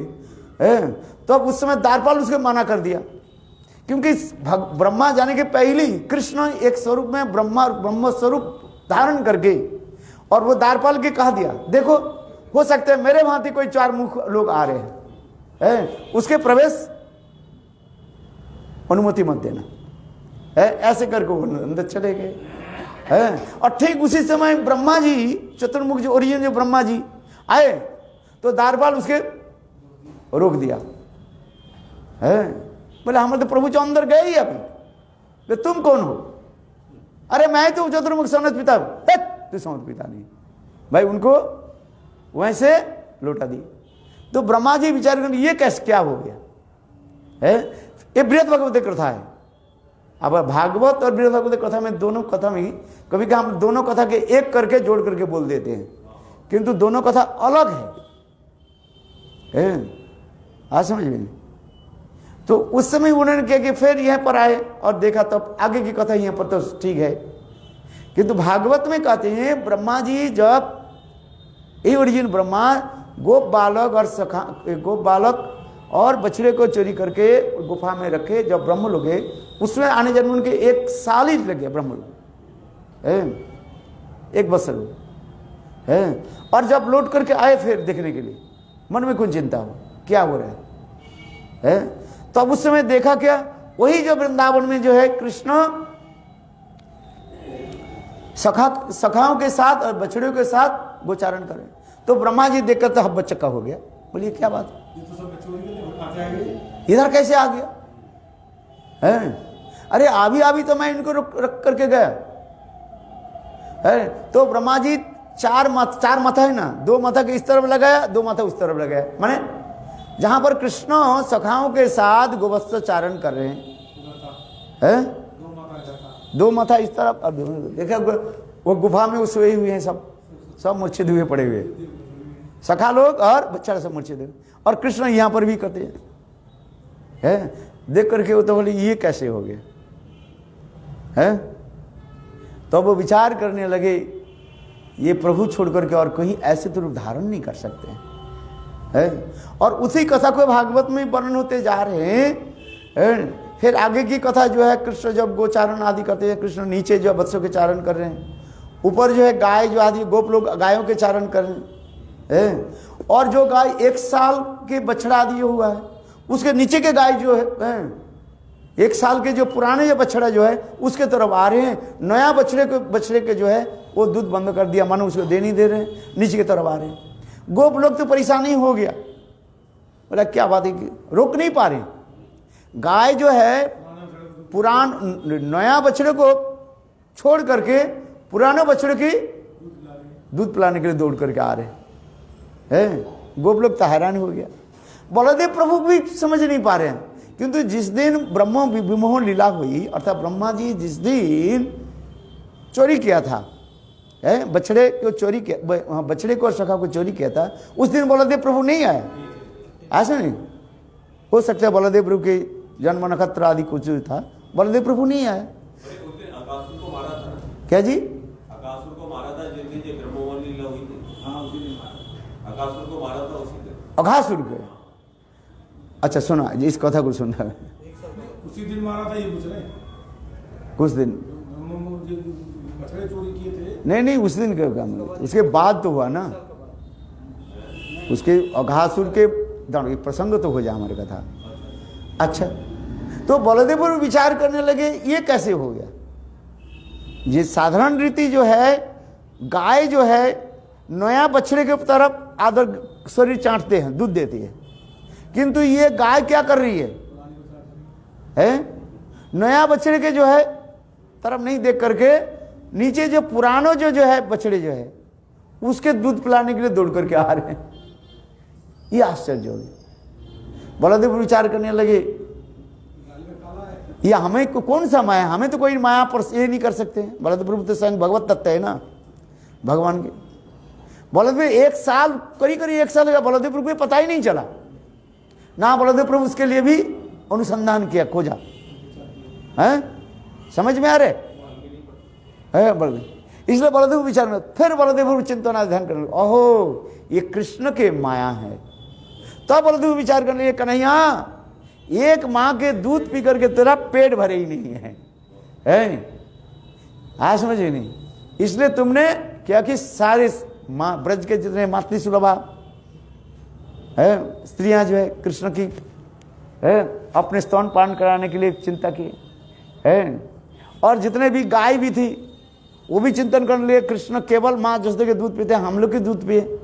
तो अब उस समय द्वारपाल उसके मना कर दिया, क्योंकि ब्रह्मा जाने के पहले ही कृष्ण एक स्वरूप में ब्रह्म स्वरूप धारण करके, और वो द्वारपाल के कहा दिया, देखो हो सकता है मेरे भांति कोई 4 मुख लोग आ रहे हैं, उसके प्रवेश अनुमति मत देना है। ऐसे करके वो अंदर चले गए है। और ठीक उसी समय ब्रह्मा जी चतुर्मुख जो ओरिजिन जो ब्रह्मा जी आए तो द्वारपाल उसके रोक दिया है। बोले हम तो प्रभु जो अंदर गए ही अभी, तुम कौन हो? अरे मैं तो चतुर्मुख सनत पिता हूं। तू सनत पिता नहीं भाई, उनको वैसे लौटा दी। तो ब्रह्मा जी विचार करेंगे ये कैसे क्या हो गया है। ये बृहद भागवत कथा है। अब भागवत और बृहद भागवत कथा में दोनों कथा में कभी कभी हम दोनों कथा के एक करके जोड़ करके बोल देते हैं, किंतु दोनों कथा अलग है। आज समझ में। तो उस समय उन्होंने किया कि फिर यहाँ पर आए और देखा, तब आगे की कथा यहाँ पर तो ठीक है, किंतु भागवत में कहते हैं ब्रह्मा जी जब ये ओरिजिन ब्रह्मा गोप बालक और बछड़े को चोरी करके गुफा में रखे, जब ब्रह्मलोक गए उसमें आने जाने उनके 1 साल ही लग गया ब्रह्मलोक, 1 बरस है। और जब लौट करके आए फिर देखने के लिए, मन में कुछ चिंता हो क्या हो रहा है। तो अब उस समय देखा क्या, वही जो वृंदावन में जो है कृष्ण सखाओं के साथ और बछड़ों के साथ गोचारण करें। तो ब्रह्मा जी देखकर तो हब्बा चक्का हो गया, बोलिए क्या बात इधर कैसे आ गया है? अरे अभी तो मैं इनको रख करके गया है। तो ब्रह्मा जी 4 माथा है ना, 2 माथा के इस तरफ लगाया, 2 माथा उस तरफ लगाया, माने जहां पर कृष्ण सखाओं के साथ गोवत्सचारण कर रहे हैं 2 माथा इस तरफ। अब देखा वो गुफा में वो सोए हुए हैं, सब मूर्छित हुए पड़े हुए सखा लोग और बच्चा सब मूर्छित हुए, और कृष्ण यहाँ पर भी करते हैं। देख करके वो तो बोले ये कैसे हो गया है। तो वो विचार करने लगे ये प्रभु छोड़ करके और कहीं ऐसे तो रूप धारण नहीं कर सकते हैं। और उसी कथा को भागवत में वर्णन होते जा रहे हैं। फिर आगे की कथा जो है, कृष्ण जब गोचारण आदि करते हैं, कृष्ण नीचे जो बत्सों के चारण कर रहे हैं, ऊपर जो है गाय जो आदि गोप लोग गायों के चारण कर रहे हैं। और जो गाय 1 साल के बछड़ा आदि हुआ है, उसके नीचे के गाय जो है 1 साल के जो पुराने जो बछड़ा जो है उसके तरफ आ रहे हैं। नया बछड़े के जो है वो दूध बंद कर दिया, मानो उसको दे नहीं दे रहे हैं, नीचे की तरफ आ रहे हैं। गोप लोग तो परेशानी हो गया, बोला क्या बात है, रोक नहीं पा रहे। गाय जो है नया बछड़े को छोड़ करके पुराने बछड़े की दूध पिलाने के लिए दौड़ करके आ रहे हैं। गोप लोग तो हैरान हो गया। बलदेव प्रभु भी समझ नहीं पा रहे हैं, किंतु जिस दिन ब्रह्म विमोह लीला हुई, अर्थात ब्रह्मा जी जिस दिन चोरी किया था बछड़े को चोरी किया, बछड़े को और सखा को चोरी किया था, उस दिन बलदेव प्रभु नहीं आया। ऐसा नहीं हो सकता है, बलदेव प्रभु के जन्म नक्षत्र आदि कुछ था, बलदेव प्रभु नहीं आया। अकासुर को मारा था क्या जी? अकासुर को मारा था जिस दिन ब्रह्मोत्सव लीला हुई थी। हाँ, उसी दिन मारा। अकासुर को मारा था उसी दिन। अघासुर के। अच्छा सुना, इस कथा को सुनना है। उसी दिन मारा था ये पूछ रहे हैं। कुछ दिन बछड़े चोरी किए थे। नहीं उस दिन क्या काम, उसके बाद तो हुआ ना, उसके अघासुर के प्रसंग तो हो जाए हमारी कथा। अच्छा, तो बलदेव प्रभु विचार करने लगे ये कैसे हो गया। ये साधारण रीति जो है, गाय जो है नया बछड़े के तरफ आदर शरीर चाटते हैं, दूध देती है, किंतु ये गाय क्या कर रही है? नया बछड़े के जो है तरफ नहीं देख करके नीचे जो पुरानो जो है बछड़े जो है उसके दूध पिलाने के लिए दौड़ करके आ रहे हैं। ये आश्चर्य हो गया। बलदेव विचार करने लगे ये हमें कौन सा माया, हमें तो कोई माया पर ये नहीं कर सकते हैं। बलदेव प्रभु तो स्वयं भगवत तत्व है ना, भगवान के। बलदेव एक साल करीब 1 साल का बलदेव प्रभु को पता ही नहीं चला ना। बलदेव प्रभु उसके लिए भी अनुसंधान किया, खोजा है, समझ में आ रहे है बलदेव। इसलिए बलदेव विचार में फिर बलदेव प्रभु चिंतना ध्यान करने, ओहो ये कृष्ण के माया है। तब बलदेव विचार करने लगे, कन्हैया एक माँ के दूध पी करके तेरा पेट भरे ही नहीं है, आज समझे नहीं। इसलिए तुमने क्या कि सारे माँ ब्रज के जितने मातृसुलभा है स्त्रियां जो है कृष्ण की है अपने स्तन पान कराने के लिए चिंता की है, और जितने भी गाय भी थी वो भी चिंतन करने लिए कृष्ण केवल माँ जसोदा के दूध पीते हैं, हम लोग के दूध पिए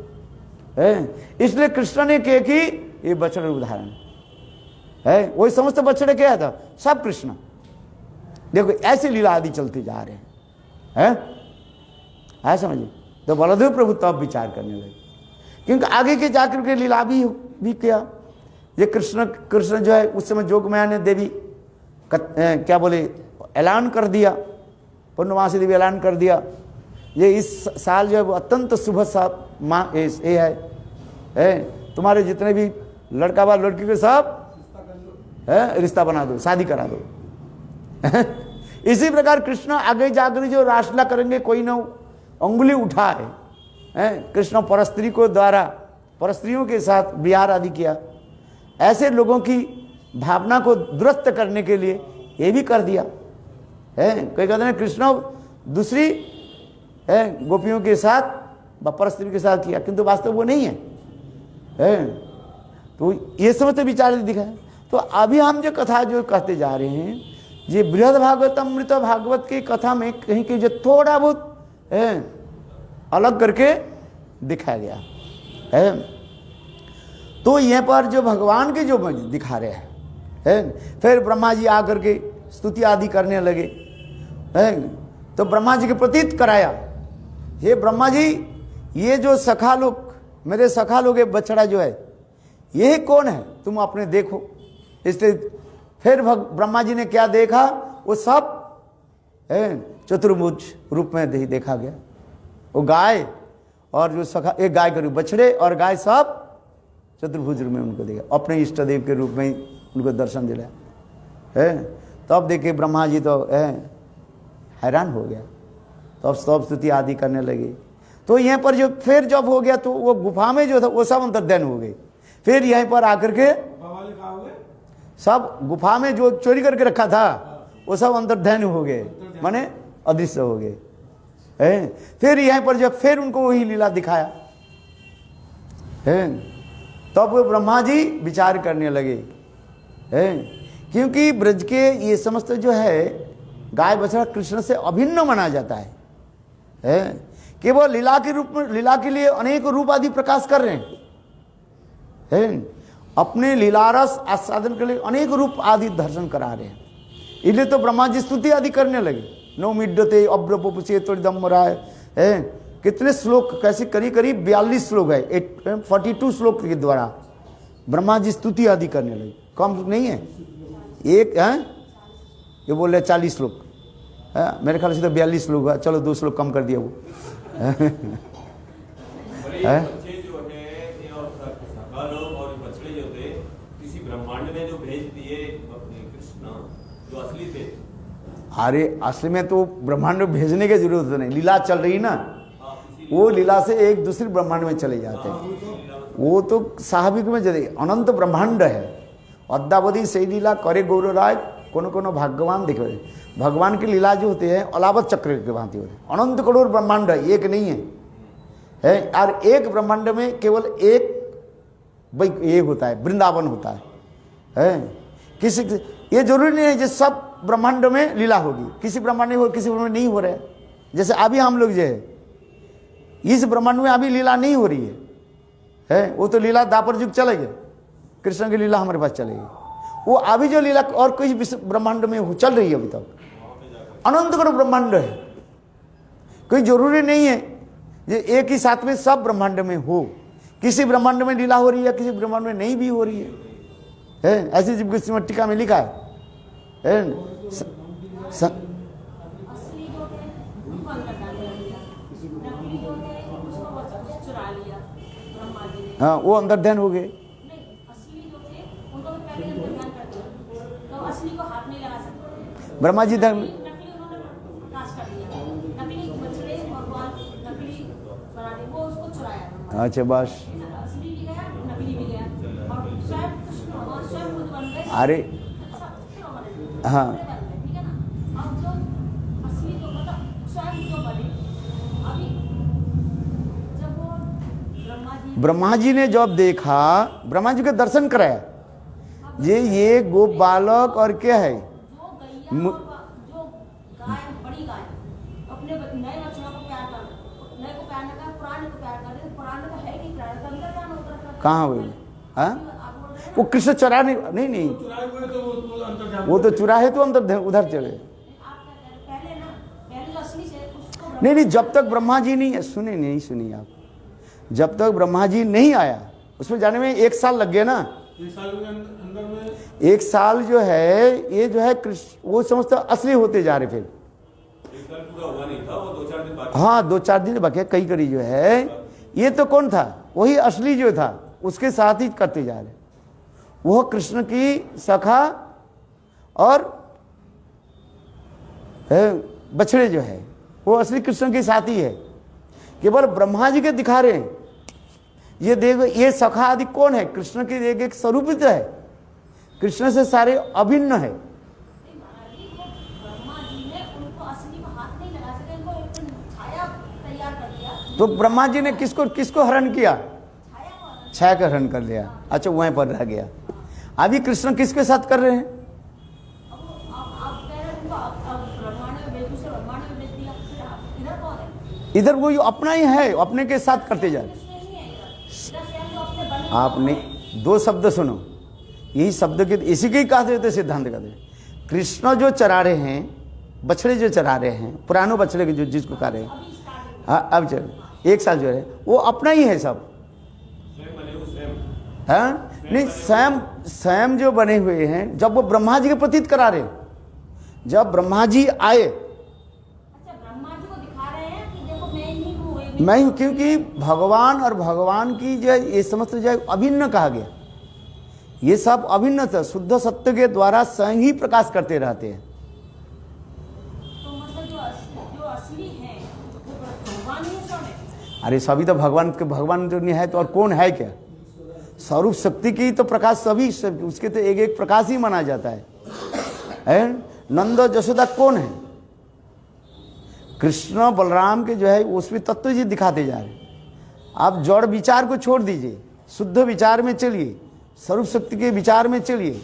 है। इसलिए कृष्ण ने कहा कि ये बछड़े उदाहरण है, वही समस्त बछड़े क्या था, सब कृष्ण। देखो ऐसे लीला आदि चलते जा रहे हैं, है समझिए। तो बलदेव प्रभु तब विचार करने लगे, क्योंकि आगे के जाकर के लीला भी किया। ये कृष्ण जो है उस समय जोगमाया ने देवी क्या बोले ऐलान कर दिया, पूर्णमासी देवी ऐलान कर दिया, ये इस साल जो है वो अत्यंत शुभ सा माँ ये है, तुम्हारे जितने भी लड़का बा लड़की के सब है रिश्ता बना दो, शादी करा दो। इसी प्रकार कृष्ण आगे जाकर जो रासलीला करेंगे, कोई ना अंगुली उठाए कृष्ण परस्त्री को द्वारा परस्त्रियों के साथ विहार आदि किया, ऐसे लोगों की भावना को दुरुस्त करने के लिए ये भी कर दिया है। कोई कहते हैं कृष्ण दूसरी है गोपियों के साथ परस्त्री के साथ किया, किंतु वास्तव वो नहीं है। तो ये समझते विचार दिखा। तो अभी हम जो कथा जो कहते जा रहे हैं, ये बृहद भागवतमृत भागवत की कथा में कहीं कहीं जो थोड़ा बहुत अलग करके दिखाया गया है। तो यहाँ पर जो भगवान के जो दिखा रहे हैं, फिर ब्रह्मा जी आकर के स्तुति आदि करने लगे तो ब्रह्मा जी के प्रतीत कराया, हे ब्रह्मा जी ये जो सखा लोग मेरे सखा लोग ये बछड़ा जो है यही कौन है, तुम अपने देखो। इसलिए फिर ब्रह्मा जी ने क्या देखा, वो सब चतुर्भुज रूप में देखा गया। वो गाय और जो सखा, एक गाय के रूप बछड़े और गाय सब चतुर्भुज रूप में उनको देखा, अपने इष्ट देव के रूप में उनको दर्शन दिलाया है। तब देखे ब्रह्मा जी तो हैरान हो गया, तो सब स्तुति आदि करने लगे। तो यहाँ पर जो फिर जब हो गया तो वो गुफा में जो था वो सब अंतर्ध्यान हो गए। फिर यहीं पर आकर के सब गुफा में जो चोरी करके रखा था वो सब अंतर्ध्यान हो गए, माने अदृश्य हो गए। फिर यहाँ पर जब फिर उनको वही लीला दिखाया तब वो ब्रह्मा जी विचार करने लगे, क्योंकि ब्रज के ये समस्त जो है गाय बछड़ा कृष्ण से अभिन्न माना जाता है। केवल लीला के रूप में, लीला के लिए अनेक रूप आदि प्रकाश कर रहे हैं, अपने लीलारस आस्वादन के लिए अनेक रूप आदि दर्शन करा रहे हैं। इसलिए तो ब्रह्मा जी स्तुति आदि करने लगे, नो मिड्डते अब्रपुचे तोड़दम राय कितने श्लोक, कैसे करीब करीब 42 श्लोक है, 42 श्लोक के द्वारा ब्रह्मा जी स्तुति आदि करने लगे। कम नहीं है, एक है ये बोल रहे 40 श्लोक, मेरे ख्याल से तो 42 श्लोक है, चलो 2 श्लोक कम कर दिया वो। बच्चे जो है और सखा लोग और बछड़े जो थे किसी ब्रह्मांड में जो भेज दिए अपने कृष्ण जो असली थे। अरे असली में तो ब्रह्मांड में भेजने की जरूरत नहीं, लीला चल रही ना, वो लीला से एक दूसरे ब्रह्मांड में चले जाते हैं। वो तो स्वाभाविक में जदे अनंत ब्रह्मांड है। अद्यावधि से लीला करे गौरराज कोनो भगवान देखो, भगवान की लीला जो होती है अलावत चक्र के भांति होती है। अनंत करोड़ ब्रह्मांड है, एक नहीं है। और एक ब्रह्मांड में केवल एक ये होता है, वृंदावन होता है। किसी ये जरूरी नहीं है जो सब ब्रह्मांड में लीला होगी, किसी ब्रह्मांड में हो, किसी ब्रह्मांड में नहीं हो रहा है। जैसे अभी हम लोग जो है इस ब्रह्मांड में अभी लीला नहीं हो रही है, वो तो लीला द्वापर युग चलेगी, कृष्ण की लीला हमारे पास चलेगी। वो अभी जो लीला और कोई ब्रह्मांड में चल रही है अभी तक, अनंत करोड़ ब्रह्मांड है। कोई जरूरी नहीं है ये एक ही साथ में सब ब्रह्मांड में हो, किसी ब्रह्मांड में लीला हो रही है, किसी ब्रह्मांड में नहीं भी हो रही है। ऐसी जीव की टीका में लिखा है। हाँ, वो अंदर ध्यान हो गए। ब्रह्मा जी धर्म अच्छा बस अरे हाँ ब्रह्मा जी ने जब देखा, ब्रह्मा जी के दर्शन कराया, ये गो बालक और क्या है, जो गाय बड़ी गाय अपने नए बच्चों को प्यार कर, नए को प्यार न कर, पुराने को प्यार कर, पुराने का है कि प्यार का अंदर जाना होता है। कहाँ हो गई? वो कृष्ण चुरा नहीं वो तो चुरा है तो अंदर उधर चले। नहीं, जब तक ब्रह्मा जी नहीं सुनिए आप, जब तक ब्रह्मा जी नहीं आया उसमें जाने में 1 साल लग गया ना। 1 साल के अंदर में 1 साल जो है ये जो है वो समझते असली होते जा रहे। फिर 1 साल पूरा हुआ नहीं था, वो 2-4 दिन बाकी। हाँ 2-4 दिन बाकी, कई करी जो है ये तो कौन था, वही असली जो था उसके साथ ही करते जा रहे। वह कृष्ण की सखा और बछड़े जो है वो असली कृष्ण के साथ ही है। केवल ब्रह्मा जी के दिखा रहे हैं। ये देखो ये सखा आदि कौन है, कृष्ण के एक स्वरूपित है, कृष्ण से सारे अभिन्न है। तो ब्रह्मा जी ने किसको हरण किया, छाया का हरण कर लिया। अच्छा वहीं पर रह गया। अभी कृष्ण किसके साथ कर रहे हैं, इधर वो अपना ही है, अपने के साथ करते जा रहे। आपने 2 शब्द सुनो, यही शब्द के इसी के ही कहते थे सिद्धांत कहते। कृष्ण जो चरा रहे हैं, बछड़े जो चरा रहे हैं, पुराने बछड़े के जो जिसको कह रहे हैं, हाँ अब चल 1 साल जो है वो अपना ही है सब। हाँ नहीं, स्वयं जो बने हुए हैं, जब वो ब्रह्मा जी के प्रतीत करा रहे, जब ब्रह्मा जी आए, मैं हूँ, क्योंकि भगवान और भगवान की जो ये समस्त जो अभिन्न कहा गया, ये सब अभिन्न था, शुद्ध सत्य के द्वारा स्वयं ही प्रकाश करते रहते हैं। तो मतलब जो असली है वो भगवान ही है। अरे सभी तो भगवान जो नहीं है तो और कौन है क्या, स्वरूप शक्ति की तो प्रकाश सभी, उसके तो एक प्रकाश ही माना जाता है। नंद जसोदा कौन है, कृष्ण बलराम के जो है उसमें तत्व जी दिखाते जा रहे। आप जड़ विचार को छोड़ दीजिए, शुद्ध विचार में चलिए, स्वरूप शक्ति के विचार में चलिए।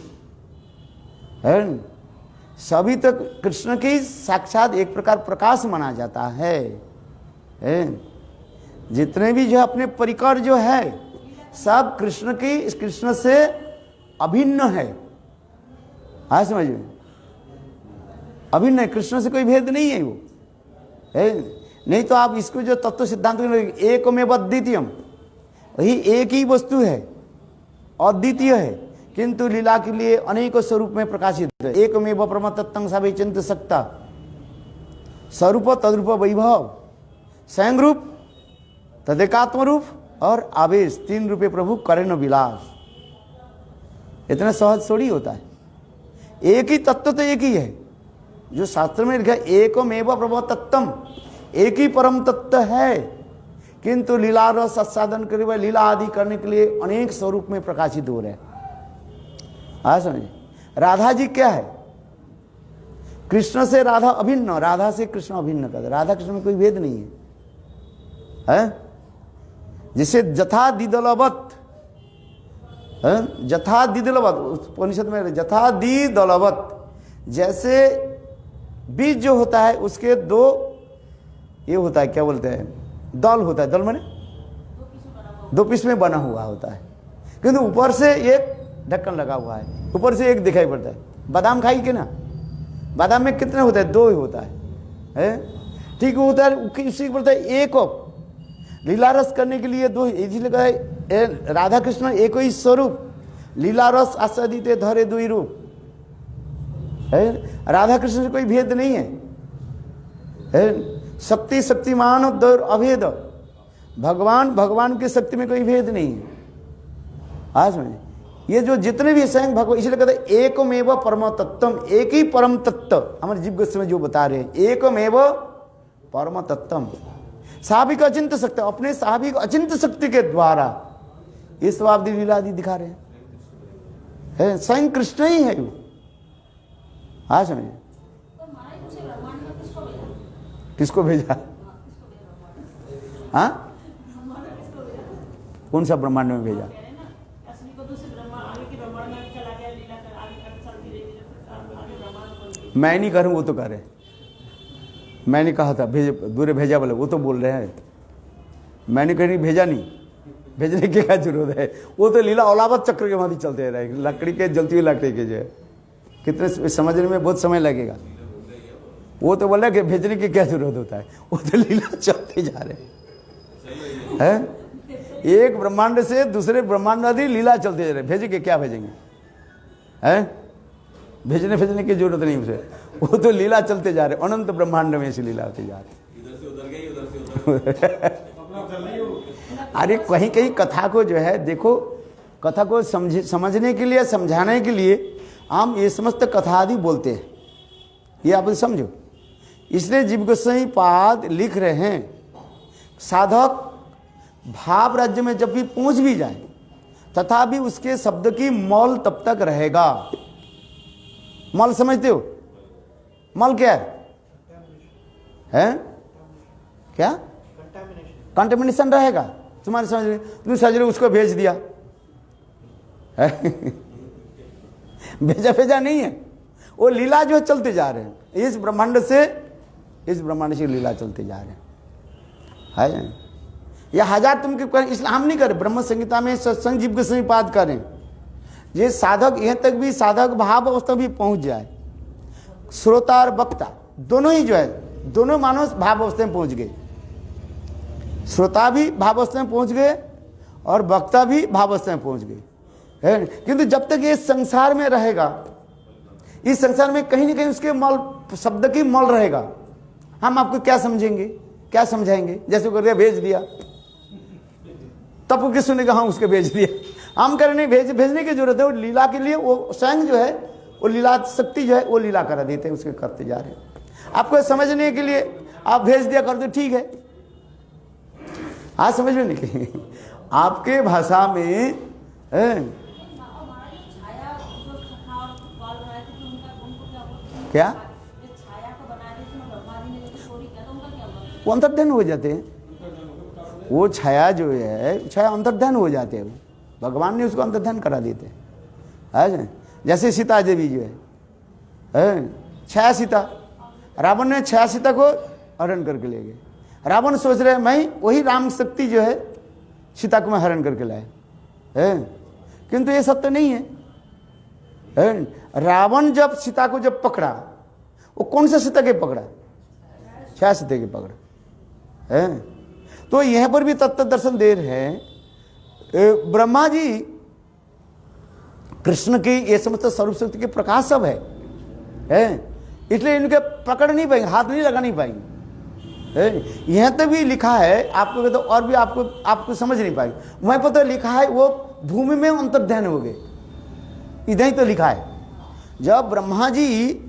है सभी तक कृष्ण की साक्षात एक प्रकार प्रकाश माना जाता है। जितने भी जो अपने परिकर जो है सब कृष्ण से अभिन्न है। हाँ समझ में, अभिन्न है, कृष्ण से कोई भेद नहीं है वो है। नहीं तो आप इसको जो तत्व सिद्धांत एकमेव अद्वितीयम, वही एक ही वस्तु है, अद्वितीय है, किंतु लीला के लिए अनेकों स्वरूप में प्रकाशित है। एकमेव परम तत्तं सा विचिन्त्य सकता, स्वरूप तद्रूप वैभव, स्वयं रूप तदेकात्म रूप और आवेश, 3 रूपे प्रभु करे न विलास। इतना सहज थोड़ी होता है। एक ही तत्व तो एक ही है, जो शास्त्र में लिखा है एकमेव प्रभु तत्तम, एक ही परम तत्व है। किंतु लीला रस आस्वादन करे हुए लीला आदि करने के लिए अनेक स्वरूप में प्रकाशित हो रहे हैं। आ समझे, राधा जी क्या है, कृष्ण से राधा अभिन्न, राधा से कृष्ण अभिन्न कर, राधा कृष्ण में कोई भेद नहीं है, जिसे जथा दिदलवत, जथा दिदलवत, उपनिषद में जथा दिदलवत, जैसे बीज जो होता है उसके दो ये होता है, क्या बोलते हैं, दल होता है, दल माने दो पीस में बना हुआ होता है, किंतु ऊपर से एक ढक्कन लगा हुआ है, ऊपर से एक दिखाई पड़ता है। बादाम खाई के ना, बादाम में कितने होता है, दो ही होता है? ठीक होता है, किसी बोलता है एक लीला रस करने के लिए दो, इसलिए कहा है राधा कृष्ण एक ही स्वरूप, लीला रस आस्वादित धरे दुई रूप है। राधा कृष्ण से कोई भेद नहीं है, शक्ति शक्तिमान दौर अभेद, भगवान भगवान की शक्ति में कोई भेद नहीं है। आज में ये जो जितने भी स्वयं भगवान, इसलिए कहते हैं एकमेव परम तत्वम, एक ही परम तत्व हमारे जीव गोस्वामी जो बता रहे हैं, एकमेव परम तत्वम, स्वाभाविक अचिंत शक्ति, अपने स्वाभाविक अचिंत शक्ति के द्वारा ये स्वाभाविक लीला आदि दिखा रहे हैं, स्वयं कृष्ण ही है वो। आज में किसको भेजा, हाँ कौन सा ब्रह्मांड में भेजा, मैं नहीं करूँ, वो तो कह रहे, मैंने कहा था भेज दूर भेजा बोले, वो तो बोल रहे हैं, मैंने कहीं भेजा नहीं, भेजने की क्या जरूरत है, वो तो लीला औलावत चक्र के माध्यम चलते रहे, लकड़ी के जलती हुई लकड़ी के जो है, कितने समझने में बहुत समय लगेगा, वो तो बोला कि भेजने की क्या जरूरत होता है, वो तो लीला चलते जा रहे हैं, एक ब्रह्मांड से दूसरे ब्रह्मांड आदि लीला चलते जा रहे, भेज के क्या भेजेंगे, हैं भेजने की जरूरत नहीं उसे, वो तो लीला चलते जा रहे, अनंत ब्रह्मांड में ऐसी लीला होती जा रही। इधर से उधर गए, उधर से उधर अरे कहीं कहीं कथा को जो है देखो, कथा को समझने के लिए, समझाने के लिए हम ये समस्त कथा आदि बोलते हैं, ये आप समझो। इसलिए जीव गोस्वामी पाद लिख रहे हैं, साधक भाव राज्य में जब भी पहुंच भी जाए तथापि उसके शब्द की मौल तब तक रहेगा। मल समझते हो, मल क्या है? क्या कंटेमिनेशन रहेगा तुम्हारे समझ में, तुम समझ रहे उसको भेज दिया भेजा नहीं है, वो लीला जो चलते जा रहे हैं, इस ब्रह्मांड से लीला चलते जा रहे हैं। या हजार तुम इसलिए हम नहीं करें, ब्रह्म संहिता में सत्संग जीव गोस्वामी पाद करें, ये साधक यहाँ तक भी साधक भाव अवस्था भी पहुंच जाए, श्रोता और वक्ता दोनों ही जो है, दोनों मानव भाव अवस्था में पहुंच गए, श्रोता भी भाव अवस्था में पहुंच गए और वक्ता भी भाव अवस्था में पहुंच गए, है। किंतु जब तक ये संसार में रहेगा, इस संसार में कहीं ना कहीं उसके मल, शब्द की मल रहेगा। हम आपको क्या समझेंगे, क्या समझाएंगे, जैसे करके भेज दिया, तब वो किस सुनेगा, हाँ उसके भेज दिया, हम करें नहीं, भेजने की जरूरत है, वो लीला के लिए वो स्वयं जो है, वो लीला शक्ति जो है वो लीला करा देते हैं, उसके करते जा रहे हैं। आपको समझने के लिए आप भेज दिया कर दो, ठीक है, आज समझ में नहीं आपके भाषा में क्या वो अंतर्ध्यान हो जाते हैं, वो छाया जो है, छाया अंतर्ध्यान हो जाते हैं, भगवान ने उसको अंतर्ध्यान करा देते हैं। जैसे सीता देवी जो है छाया सीता, रावण ने छाया सीता को हरण करके ले गए, रावण सोच रहे मैं वही राम शक्ति जो है सीता को मैं हरण करके लाए, किंतु ये सत्य नहीं है। रावण जब सीता को जब पकड़ा, वो कौन सा सीता के पकड़ा, छाया सीता के पकड़ा, तो यहां पर भी तत्व दर्शन दे रहे हैं। ब्रह्मा जी कृष्ण की ये समस्त स्वरूप शक्ति के प्रकाश सब है, इसलिए इनके पकड़ नहीं पाएंगे, हाथ नहीं लगा नहीं पाएंगे। यहां तक भी लिखा है आपको, तो और भी आपको समझ नहीं पाएंगे, वहां पर तो लिखा है वो भूमि में अंतर्ध्यान हो गए, इधर ही तो लिखा है। जब ब्रह्मा जी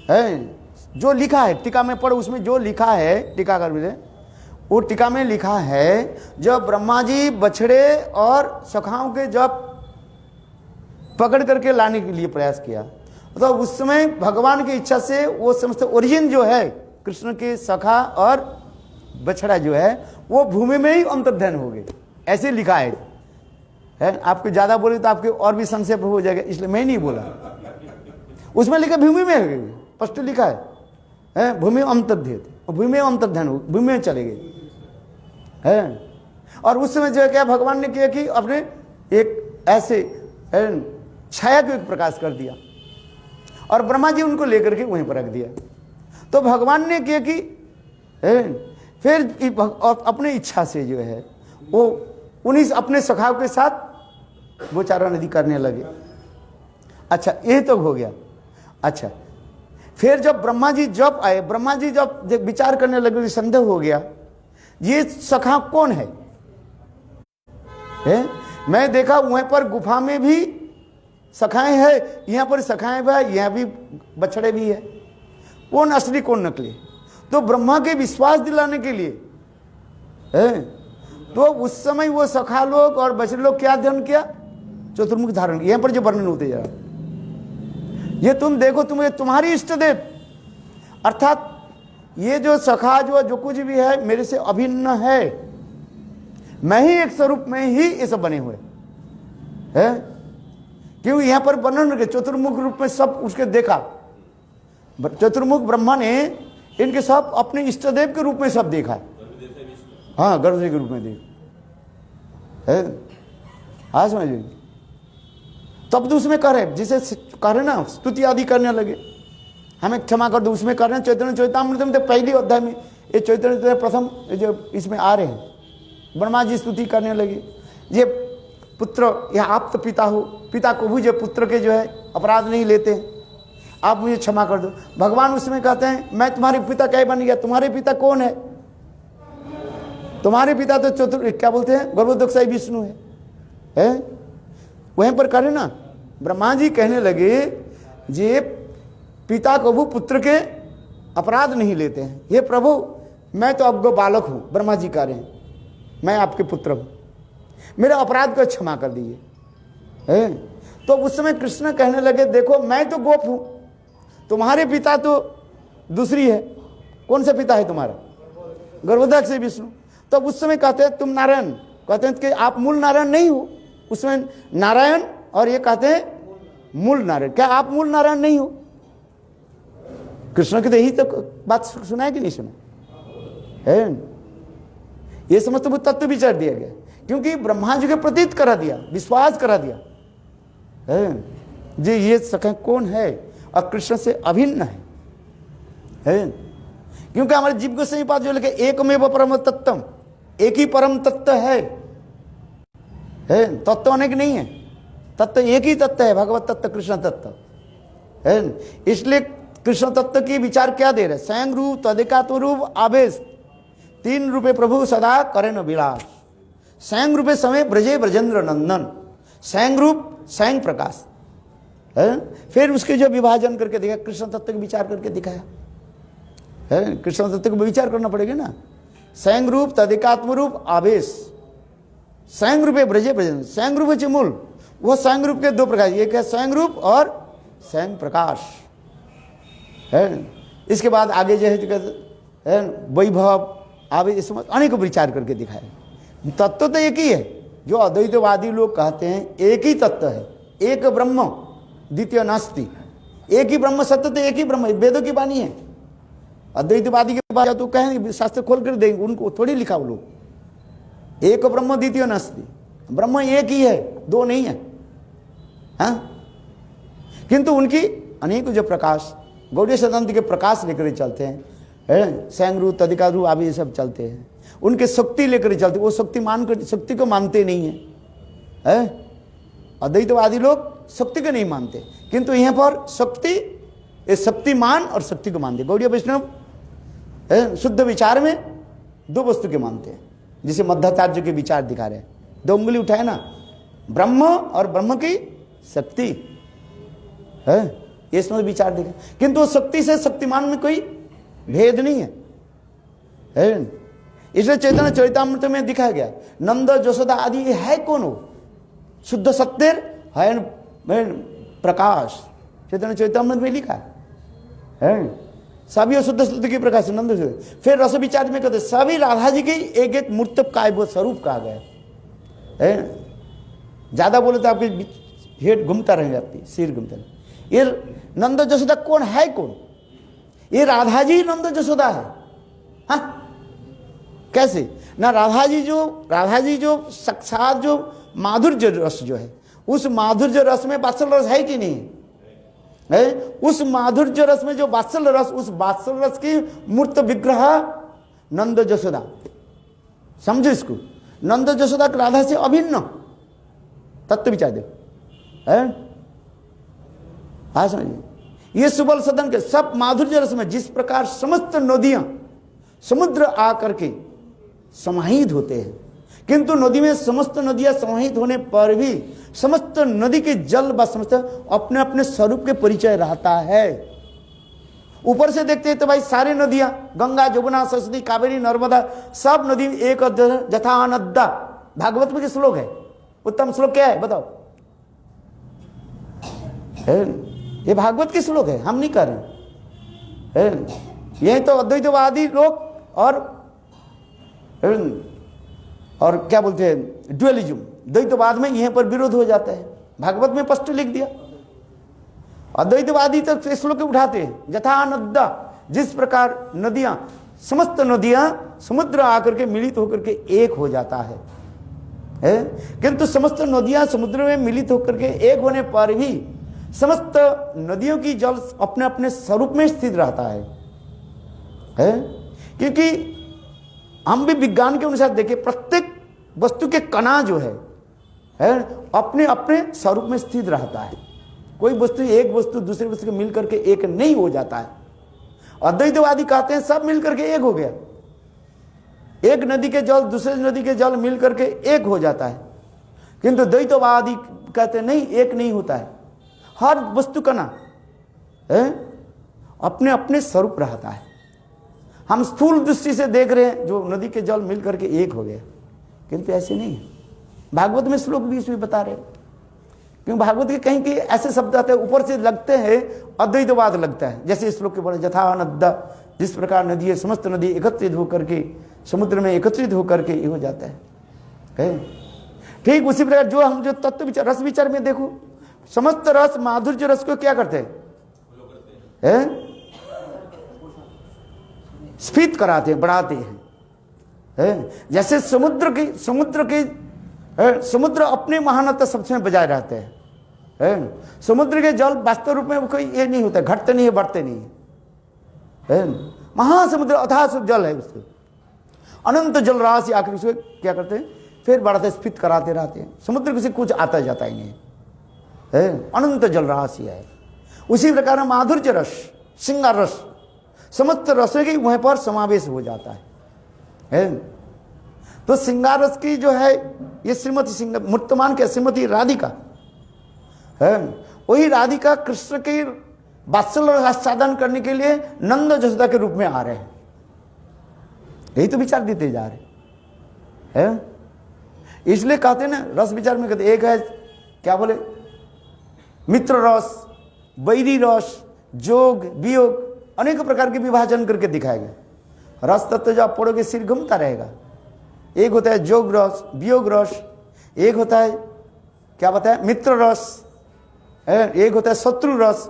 जो लिखा है टीका में पढ़ो, उसमें जो लिखा है टीकाकार में, वो टीका में लिखा है, जब ब्रह्मा जी बछड़े और सखाओं के जब पकड़ करके लाने के लिए प्रयास किया, तो उस समय भगवान की इच्छा से वो समस्त ओरिजिन जो है कृष्ण के सखा और बछड़ा जो है वो भूमि में ही अंतर्धान हो गए, ऐसे लिखा है। आपको ज्यादा बोले तो आपके और भी संक्षेप हो जाएगा, इसलिए मैं नहीं बोला। उसमें लिखा भूमि में स्पष्ट लिखा है भूमि अंतर्धित, भूमि में अंतर्धान हो, भूमि में चले गए है। और उस समय जो है क्या भगवान ने किया कि अपने एक ऐसे छाया को एक प्रकाश कर दिया और ब्रह्मा जी उनको लेकर के वहीं पर रख दिया। तो भगवान ने किया कि फिर अपने इच्छा से जो है वो उन्हीं अपने सखाओं के साथ वो चारा नदी करने लगे। अच्छा, ये तो हो गया। अच्छा, फिर जब ब्रह्मा जी जब आए, ब्रह्मा जी जब विचार करने लगे, संदेह हो गया ये सखा कौन है? मैं देखा वहीं पर गुफा में भी सखाएं हैं, यहाँ पर सखाएं भी है, यहाँ भी बछड़े भी है, कौन असली कौन नकली? तो ब्रह्मा के विश्वास दिलाने के लिए तो उस समय वो सखा लोग और बछड़े लोग क्या ध्यान किया? चतुर्मुख धारण। यहाँ पर जो वर्णन होते जा रहा, ये तुम देखो, तुम्हारी इष्ट देव, अर्थात ये जो सखा जो कुछ भी है मेरे से अभिन्न है, मैं ही एक स्वरूप में ही ये सब बने हुए है। क्यों यहाँ पर वर्णन के चतुर्मुख रूप में सब उसके देखा, चतुर्मुख ब्रह्मा ने इनके सब अपने इष्ट देव के रूप में सब देखा। हाँ, गर्भ के रूप में देख है। हाँ समझिए, तब तो उसमें कह रहे, जिसे कह रहे ना स्तुति आदि करने लगे, हमें क्षमा कर दो, उसमें कर रहे हैं चैतन्य चैतामृत में। तो पहली अध्याय में ये चैतन्य प्रथम जो इसमें आ रहे हैं, ब्रह्मा जी स्तुति करने लगे, ये पुत्र या आप तो पिता हो, पिता को भी जो पुत्र के जो है अपराध नहीं लेते हैं, आप मुझे क्षमा कर दो। भगवान उसमें कहते हैं मैं तुम्हारे पिता क्या बन गया? तुम्हारे पिता कौन है? तुम्हारे पिता तो क्या बोलते हैं, गर्भोदकशाही विष्णु है। वहीं पर करे ना, ब्रह्मा जी कहने लगे जे पिता को वो पुत्र के अपराध नहीं लेते हैं। हे प्रभु, मैं तो अब बालक हूं, ब्रह्मा जी कह रहे हैं मैं आपके पुत्र हूं, मेरे अपराध को क्षमा कर दीजिए। तो उस समय कृष्ण कहने लगे देखो मैं तो गोप हूं, तुम्हारे पिता तो दूसरी है। कौन सा पिता है तुम्हारा? गर्भोदकशाही विष्णु। तो उस समय कहते हैं तुम नारायण, कहते हैं कि आप मूल नारायण नहीं हो। उसमें नारायण और ये कहते हैं मूल नारायण। क्या आप मूल नारायण नहीं हो? कृष्ण की तो यही तो बात सुना है कि नहीं सुना है? ये समस्त वो तत्व विचार दिया गया, क्योंकि ब्रह्मा जी के प्रतीत करा दिया, विश्वास करा दिया जी ये सखे कौन है और कृष्ण से अभिन्न है। क्योंकि हमारे जीव को सही बात जो लिखे एकमेव परम तत्वम, एक ही परम तत्व है। तत्व अनेक नहीं है, तत्व एक ही तत्व है, भगवत तत्व कृष्ण तत्व है। इसलिए कृष्ण तत्व की विचार क्या दे रहे? स्वयं रूप, तदिकात्म रूप, आवेश, तीन रूपे प्रभु सदा करे न विलास। स्वयं रूपे समय ब्रजे ब्रजेंद्र नंदन, स्वयं रूप स्वयं प्रकाश है। फिर उसके जो विभाजन करके दिखा, कृष्ण तत्व का विचार करके दिखाया है। कृष्ण तत्व को विचार करना पड़ेगा ना। स्वयं रूप, तदिकात्म रूप, आवेश, स्वयं रूपे ब्रजे ब्रजेंद्र। स्वयं रूप है मूल, वो स्वयं रूप के दो प्रकार, एक है स्वयं रूप और स्वयं प्रकाश है। इसके बाद आगे जो है वैभव आवे, इसमें अनेक विचार करके दिखाया। तत्व तो एक ही है, जो अद्वैतवादी लोग कहते हैं एक ही तत्व है, एक ब्रह्म द्वितीय नास्ति, एक ही ब्रह्म सत्य, तो एक ही ब्रह्म, वेदों की वाणी है। अद्वैतवादी के पास तो कहेंगे, शास्त्र खोल कर देंगे, उनको थोड़ी लिखा वो लोग एक ब्रह्म द्वितीय नास्ति, ब्रह्म एक ही है, दो नहीं है। हाँ, किंतु उनकी अनेक जो प्रकाश गौड़ीय सिद्धांत के प्रकाश लेकर चलते हैं, स्वयं रूप, तदिकात्म रूप, आदि ये सब चलते हैं। उनके शक्ति लेकर चलते, वो शक्ति मान कर शक्ति को मानते नहीं है। अद्वैतवादी लोग शक्ति को नहीं मानते, किंतु यहाँ पर शक्ति, शक्तिमान और शक्ति को मानते। गौड़ीय वैष्णव शुद्ध विचार में दो वस्तु के मानते हैं, जिसे मध्वाचार्य के विचार दिखा रहे हैं। दो उंगली उठाए ना, ब्रह्म और ब्रह्म की शक्ति है, इसमें विचार दिखा। किंतु शक्ति से शक्तिमान में कोई भेद नहीं है। इसलिए चैतन्य चरितामृत में दिखाया गया नंद यशोदा आदि ये है कौन हो? शुद्ध सत्य है प्रकाश, चैतन्य चरितामृत में लिखा है सभी शुद्ध सत्य की प्रकाश नंद। फिर रस विचार में कहते सभी राधा जी की एक एक मूर्त काव्य स्वरूप कहा गया है। ज्यादा बोले तो आपके हेड घूमता रहेगा, आपकी सिर घूमता रहे। ये नंद यशोदा कौन है कौन? ये राधा जी नंद यशोदा है। हाँ कैसे ना? राधा जी जो साक्षात जो माधुर्य रस जो है, उस माधुर्य रस में वात्सल्य रस है कि नहीं है? उस माधुर्य रस में जो वात्सल्य रस, उस वात्सल्य रस की मूर्त विग्रह नंद यशोदा। समझो इसको, नंद यशोदा राधा से अभिन्न तत्व विचार दे। हाँ समझिए, ये सुबल सदन के सब माधुर्य रस में जिस प्रकार समस्त नदियां समुद्र आकर के समाहित होते हैं, किंतु नदी में समस्त नदियां समाहित होने पर भी समस्त नदी के जल व समस्त अपने अपने स्वरूप के परिचय रहता है। ऊपर से देखते हैं तो भाई सारी नदियां गंगा जमुना सरस्वती कावेरी नर्मदा सब नदी एक जथा नद्दा। भागवत में जो श्लोक है, उत्तम श्लोक क्या है बताओ? ये भागवत के श्लोक है, हम नहीं कर रहे। यही तो अद्वैतवादी लोग और क्या बोलते हैं ड्युअलिज्म, द्वैतवाद में यहीं पर विरोध हो जाता है। भागवत में स्पष्ट लिख दिया। अद्वैतवादी तो श्लोक उठाते हैं जथा नद्दा, जिस प्रकार नदियां समस्त नदियां समुद्र आकर के मिलित होकर के एक हो जाता है, किंतु समस्त नदियां समुद्र में मिलित होकर के एक होने पर भी समस्त नदियों की जल अपने अपने स्वरूप में स्थित रहता है। क्योंकि हम भी विज्ञान के अनुसार देखें, प्रत्येक वस्तु के कणा जो है अपने अपने स्वरूप में स्थित रहता है। कोई वस्तु एक वस्तु दूसरी वस्तु के मिलकर के एक नहीं हो जाता है। अद्वैतवादी कहते हैं सब मिलकर के एक हो गया, एक नदी के जल दूसरे नदी के जल मिलकर के एक हो जाता है, किंतु द्वैतवादी कहते हैं नहीं, एक नहीं होता है। हर वस्तु कणा अपने अपने स्वरूप रहता है। हम स्थूल दृष्टि से देख रहे हैं जो नदी के जल मिलकर के एक हो गया, किंतु ऐसे नहीं है। भागवत में श्लोक भी इसमें बता रहे हैं, क्योंकि भागवत के कहीं कहीं ऐसे शब्द आते हैं ऊपर से लगते हैं अद्वैतवाद लगता है। जैसे इस श्लोक के बड़े जथा नद्दा, जिस प्रकार नदी है समस्त नदी एकत्रित होकर के समुद्र में एकत्रित होकर के ये हो जाता है। ठीक उसी प्रकार जो हम जो तत्व विचार रस विचार में देखो, समस्त रस माधुर्य रस को क्या करते हैं? स्फीत कराते हैं, बढ़ाते हैं। जैसे समुद्र अपने महानता सबसे बजाय रहते हैं। समुद्र के जल वास्तव रूप में कोई ये नहीं होता, घटते नहीं है, बढ़ते नहीं है। महासमुद्र अथाह जल है, उसको अनंत जल राशि आकर उसको क्या करते हैं? फिर बढ़ाते स्फीत कराते रहते हैं। समुद्र से कुछ आता जाता ही नहीं है, अनंत जल राशि है। उसी प्रकार माधुर्य रस, श्रृंगार रस, समस्त रसों की वहीं पर समावेश हो जाता है। तो श्रृंगार रस की जो है ये श्रीमती मूर्तमान के श्रीमती राधिका है, वही राधिका कृष्ण के वात्सल्य आस्वादन करने के लिए नंद यशोदा के रूप में आ रहे हैं। यही तो विचार देते जा रहे हैं। इसलिए कहते हैं ना, रस विचार में कहते एक है क्या बोले, मित्र रस, वैरी रस, जोग वियोग, अनेक प्रकार के विभाजन करके दिखाया गया। रस तत्व जो आप पढ़ोगे सिर घूमता रहेगा। एक होता है जोग रस, वियोग रस, एक होता है क्या बताया मित्र रस, एक होता है शत्रु रस,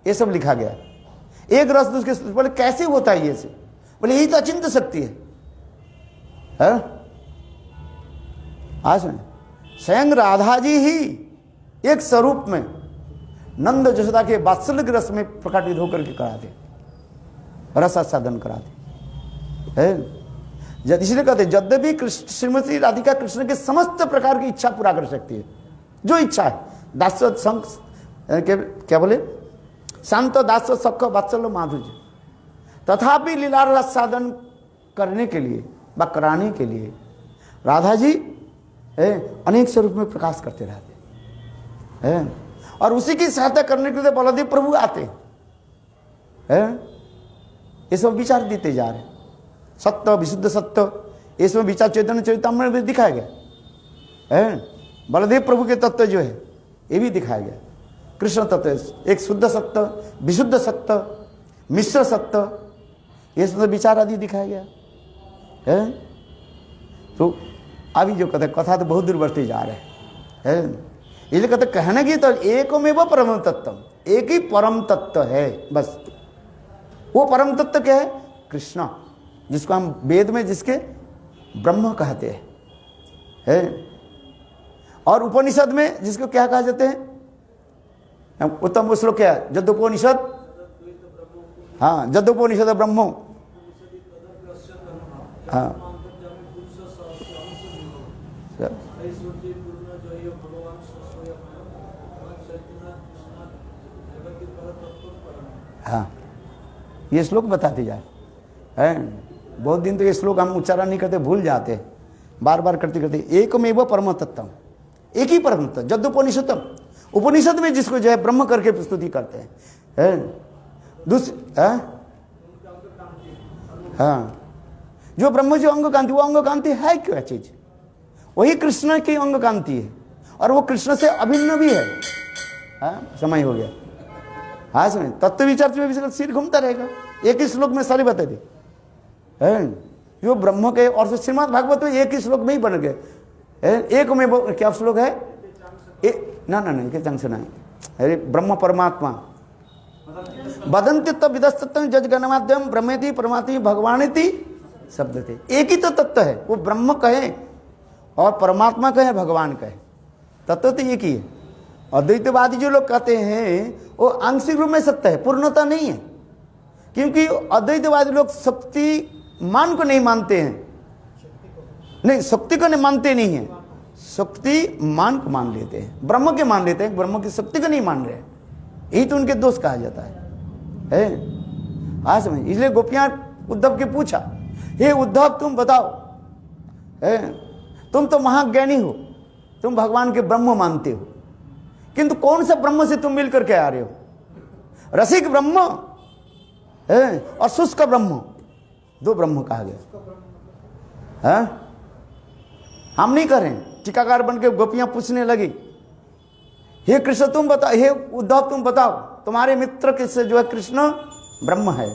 ये सब लिखा गया। एक रस दूसरे बोले कैसे होता है ये से, बोले यही तो अचिंत्य शक्ति है। आज में स्वयं राधा जी ही एक स्वरूप में नंद यशोदा के वात्सल्य के रस में प्रकटित होकर के कराते, रस आस्वादन कराते। इसलिए कहते यद्यपि श्रीमती राधिका कृष्ण के समस्त प्रकार की इच्छा पूरा कर सकती है, जो इच्छा है। दास क्या बोले, शांत दास सख वात्सल्य माधुर्य, तथापि लीला आस्वादन करने के लिए व कराने के लिए राधा जी अनेक स्वरूप में प्रकाश करते रहते हैं। और उसी की सहायता करने के लिए बलदेव प्रभु आते हैं। ये सब विचार देते जा रहे हैं। सत्य, विशुद्ध सत्य, इसमें विचार चैतन्य चरितामृत में दिखाया गया है। बलदेव प्रभु के तत्व जो है ये भी दिखाया गया। कृष्ण तत्व, एक शुद्ध सत्य, विशुद्ध सत्य, मिश्र सत्य, ये सब विचार आदि दिखाया गया है। तो अभी जो कथा तो बहुत दूर बढ़ते जा रहे हैं, इसलिए कहते कहने की तो एकमेव परम तत्व, एक ही परम तत्व है बस। वो परम तत्व क्या है? कृष्ण, जिसको हम वेद में जिसके ब्रह्म कहते हैं, और उपनिषद में जिसको क्या कहा जाते हैं? उत्तम श्लोक क्या है? जदोपनिषद, हाँ, जदोपनिषद ब्रह्मो, हाँ, हाँ, ये श्लोक बताते जाए हैं। बहुत दिन तो ये श्लोक हम उच्चारण नहीं करते, भूल जाते, बार बार करते करते। एकमेव परम तत्व, एक ही परम तत्व, जद्दोपनिषदम, उपनिषद में जिसको जो है ब्रह्म करके प्रस्तुति करते हैं। दूसरी हाँ, जो ब्रह्म जो अंग कांति, वो अंग कांति है क्या चीज? वही कृष्ण की अंग कांति है, और वो कृष्ण से अभिन्न भी है। समय हो गया। हाँ, समय तत्व विचार में सिर घूमता रहेगा, एक ही श्लोक में सारी बता दी है। जो ब्रह्म के, और श्रीमद् भागवत में एक ही श्लोक में ही बन गए। एक में क्या श्लोक है? ना ना नहीं, के से नहीं, अरे ब्रह्म परमात्मा बदंती तब विदस्तत्व जज गणमाध्यम ब्रह्मेति परमात्मा भगवानेति शब्द थे। एक ही तो तत्व है, वो ब्रह्म कहे और परमात्मा कहे, भगवान कहे, तत्व तो एक ही है। अद्वैतवादी जो लोग कहते हैं वो आंशिक रूप में सत्य है, पूर्णता नहीं है, क्योंकि अद्वैतवादी लोग शक्ति मान को नहीं मानते हैं, नहीं शक्ति को नहीं मानते नहीं है, शक्ति मान को मान लेते हैं, ब्रह्म के मान लेते हैं, ब्रह्म की शक्ति को नहीं मान रहे। यही तो उनके दोष कहा जाता है। हाँ समझ। इसलिए गोपियां उद्धव के पूछा, हे उद्धव तुम बताओ, तुम तो महाज्ञानी हो, तुम भगवान के ब्रह्म मानते हो, किंतु कौन सा ब्रह्म से तुम मिलकर के आ रहे हो? रसिक ब्रह्म और शुष्क ब्रह्म, दो ब्रह्म कहा गया है। हम नहीं करें। टीकाकार बन के गोपियां पूछने लगी, हे कृष्ण तुम बताओ, हे उद्धव तुम बताओ, तुम्हारे मित्र किससे जो है कृष्ण ब्रह्म है,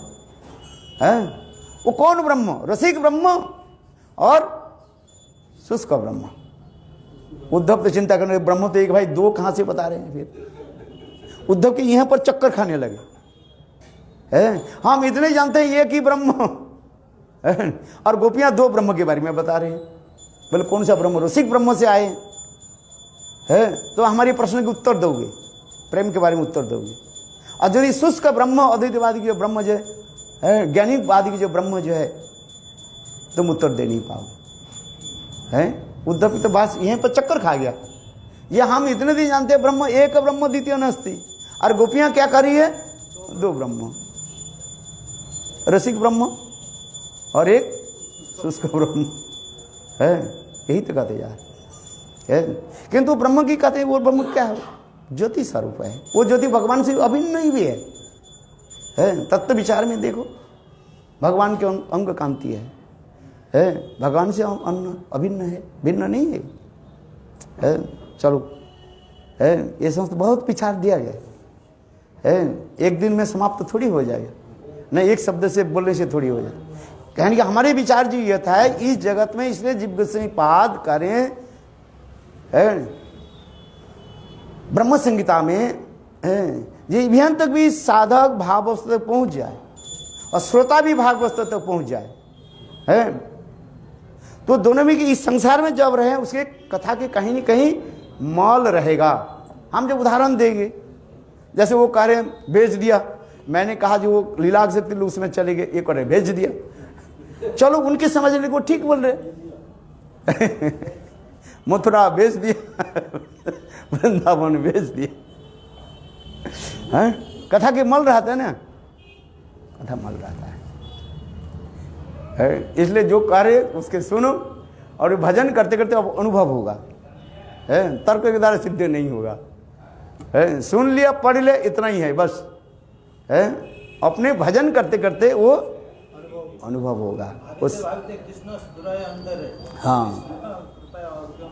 वो कौन ब्रह्म? रसिक ब्रह्म और शुष्क ब्रह्म। उद्धव तो चिंता करने लगे, ब्रह्म तो एक भाई, दो कहां से बता रहे हैं? फिर उद्धव के यहां पर चक्कर खाने लगे, हम इतने जानते हैं एक ही ब्रह्म, और गोपियां दो ब्रह्म के बारे में बता रहे हैं। बोले कौन सा ब्रह्म? रसिक ब्रह्म से आए है, तो हमारी प्रश्न के उत्तर दोगे, प्रेम के बारे में उत्तर दोगे। और यदि शुष्क ब्रह्म, अद्वैतवादी की जो ब्रह्म जो है, ज्ञानीवादी की जो ब्रह्म जो है, तुम उत्तर दे नहीं पाओ है। उद्धव तो बस यहीं पर चक्कर खा गया। ये हम इतने भी जानते हैं ब्रह्म एक ब्रह्म द्वितीय नास्ति, और गोपियां क्या कर रही है? दो ब्रह्म, रसिक ब्रह्म और एक शुष्क ब्रह्म है। यही तो कहते यार है। किंतु ब्रह्म की कहते हैं, वो ब्रह्म क्या है? ज्योति स्वरूप है। वो ज्योति भगवान से अभिन्न ही भी है। तत्व विचार में देखो, भगवान के अंग कांति है, भगवान से अभिन्न है, भिन्न नहीं है। चलो ये समस्त बहुत विचार दिया गया है। एक दिन में समाप्त थोड़ी हो जाएगा, नहीं एक शब्द से बोलने से थोड़ी हो जाए। कहने कि हमारे विचार जो ये था इस जगत में, इसलिए जीव गोस्वामी पाद करें ब्रह्म संहिता में ये यहाँ तक भी साधक भाव वस्तु तक पहुंच जाए और श्रोता भी भाव वस्तु तक पहुंच जाए तो दोनों में कि इस संसार में जब रहे उसके कथा के कहीं न कहीं मौल रहेगा। हम जब उदाहरण देंगे, जैसे वो कह रहे भेज दिया, मैंने कहा जो वो लीला शक्ति लोग उसमें चले गए, ये करे भेज दिया, चलो उनके समझने को ठीक बोल रहे मथुरा भेज दिया वृंदावन भेज दिया, कथा के मल रहता है ना, कथा मल रहता है। इसलिए जो कार्य उसके सुनो और भजन करते करते अब अनुभव होगा, तर्क के द्वारा सिद्ध नहीं होगा। सुन लिया पढ़ ले इतना ही है बस, अपने भजन करते करते वो अनुभव होगा उस भागते कृष्ण सुराय अंदर है हाँ कृपया और क्यों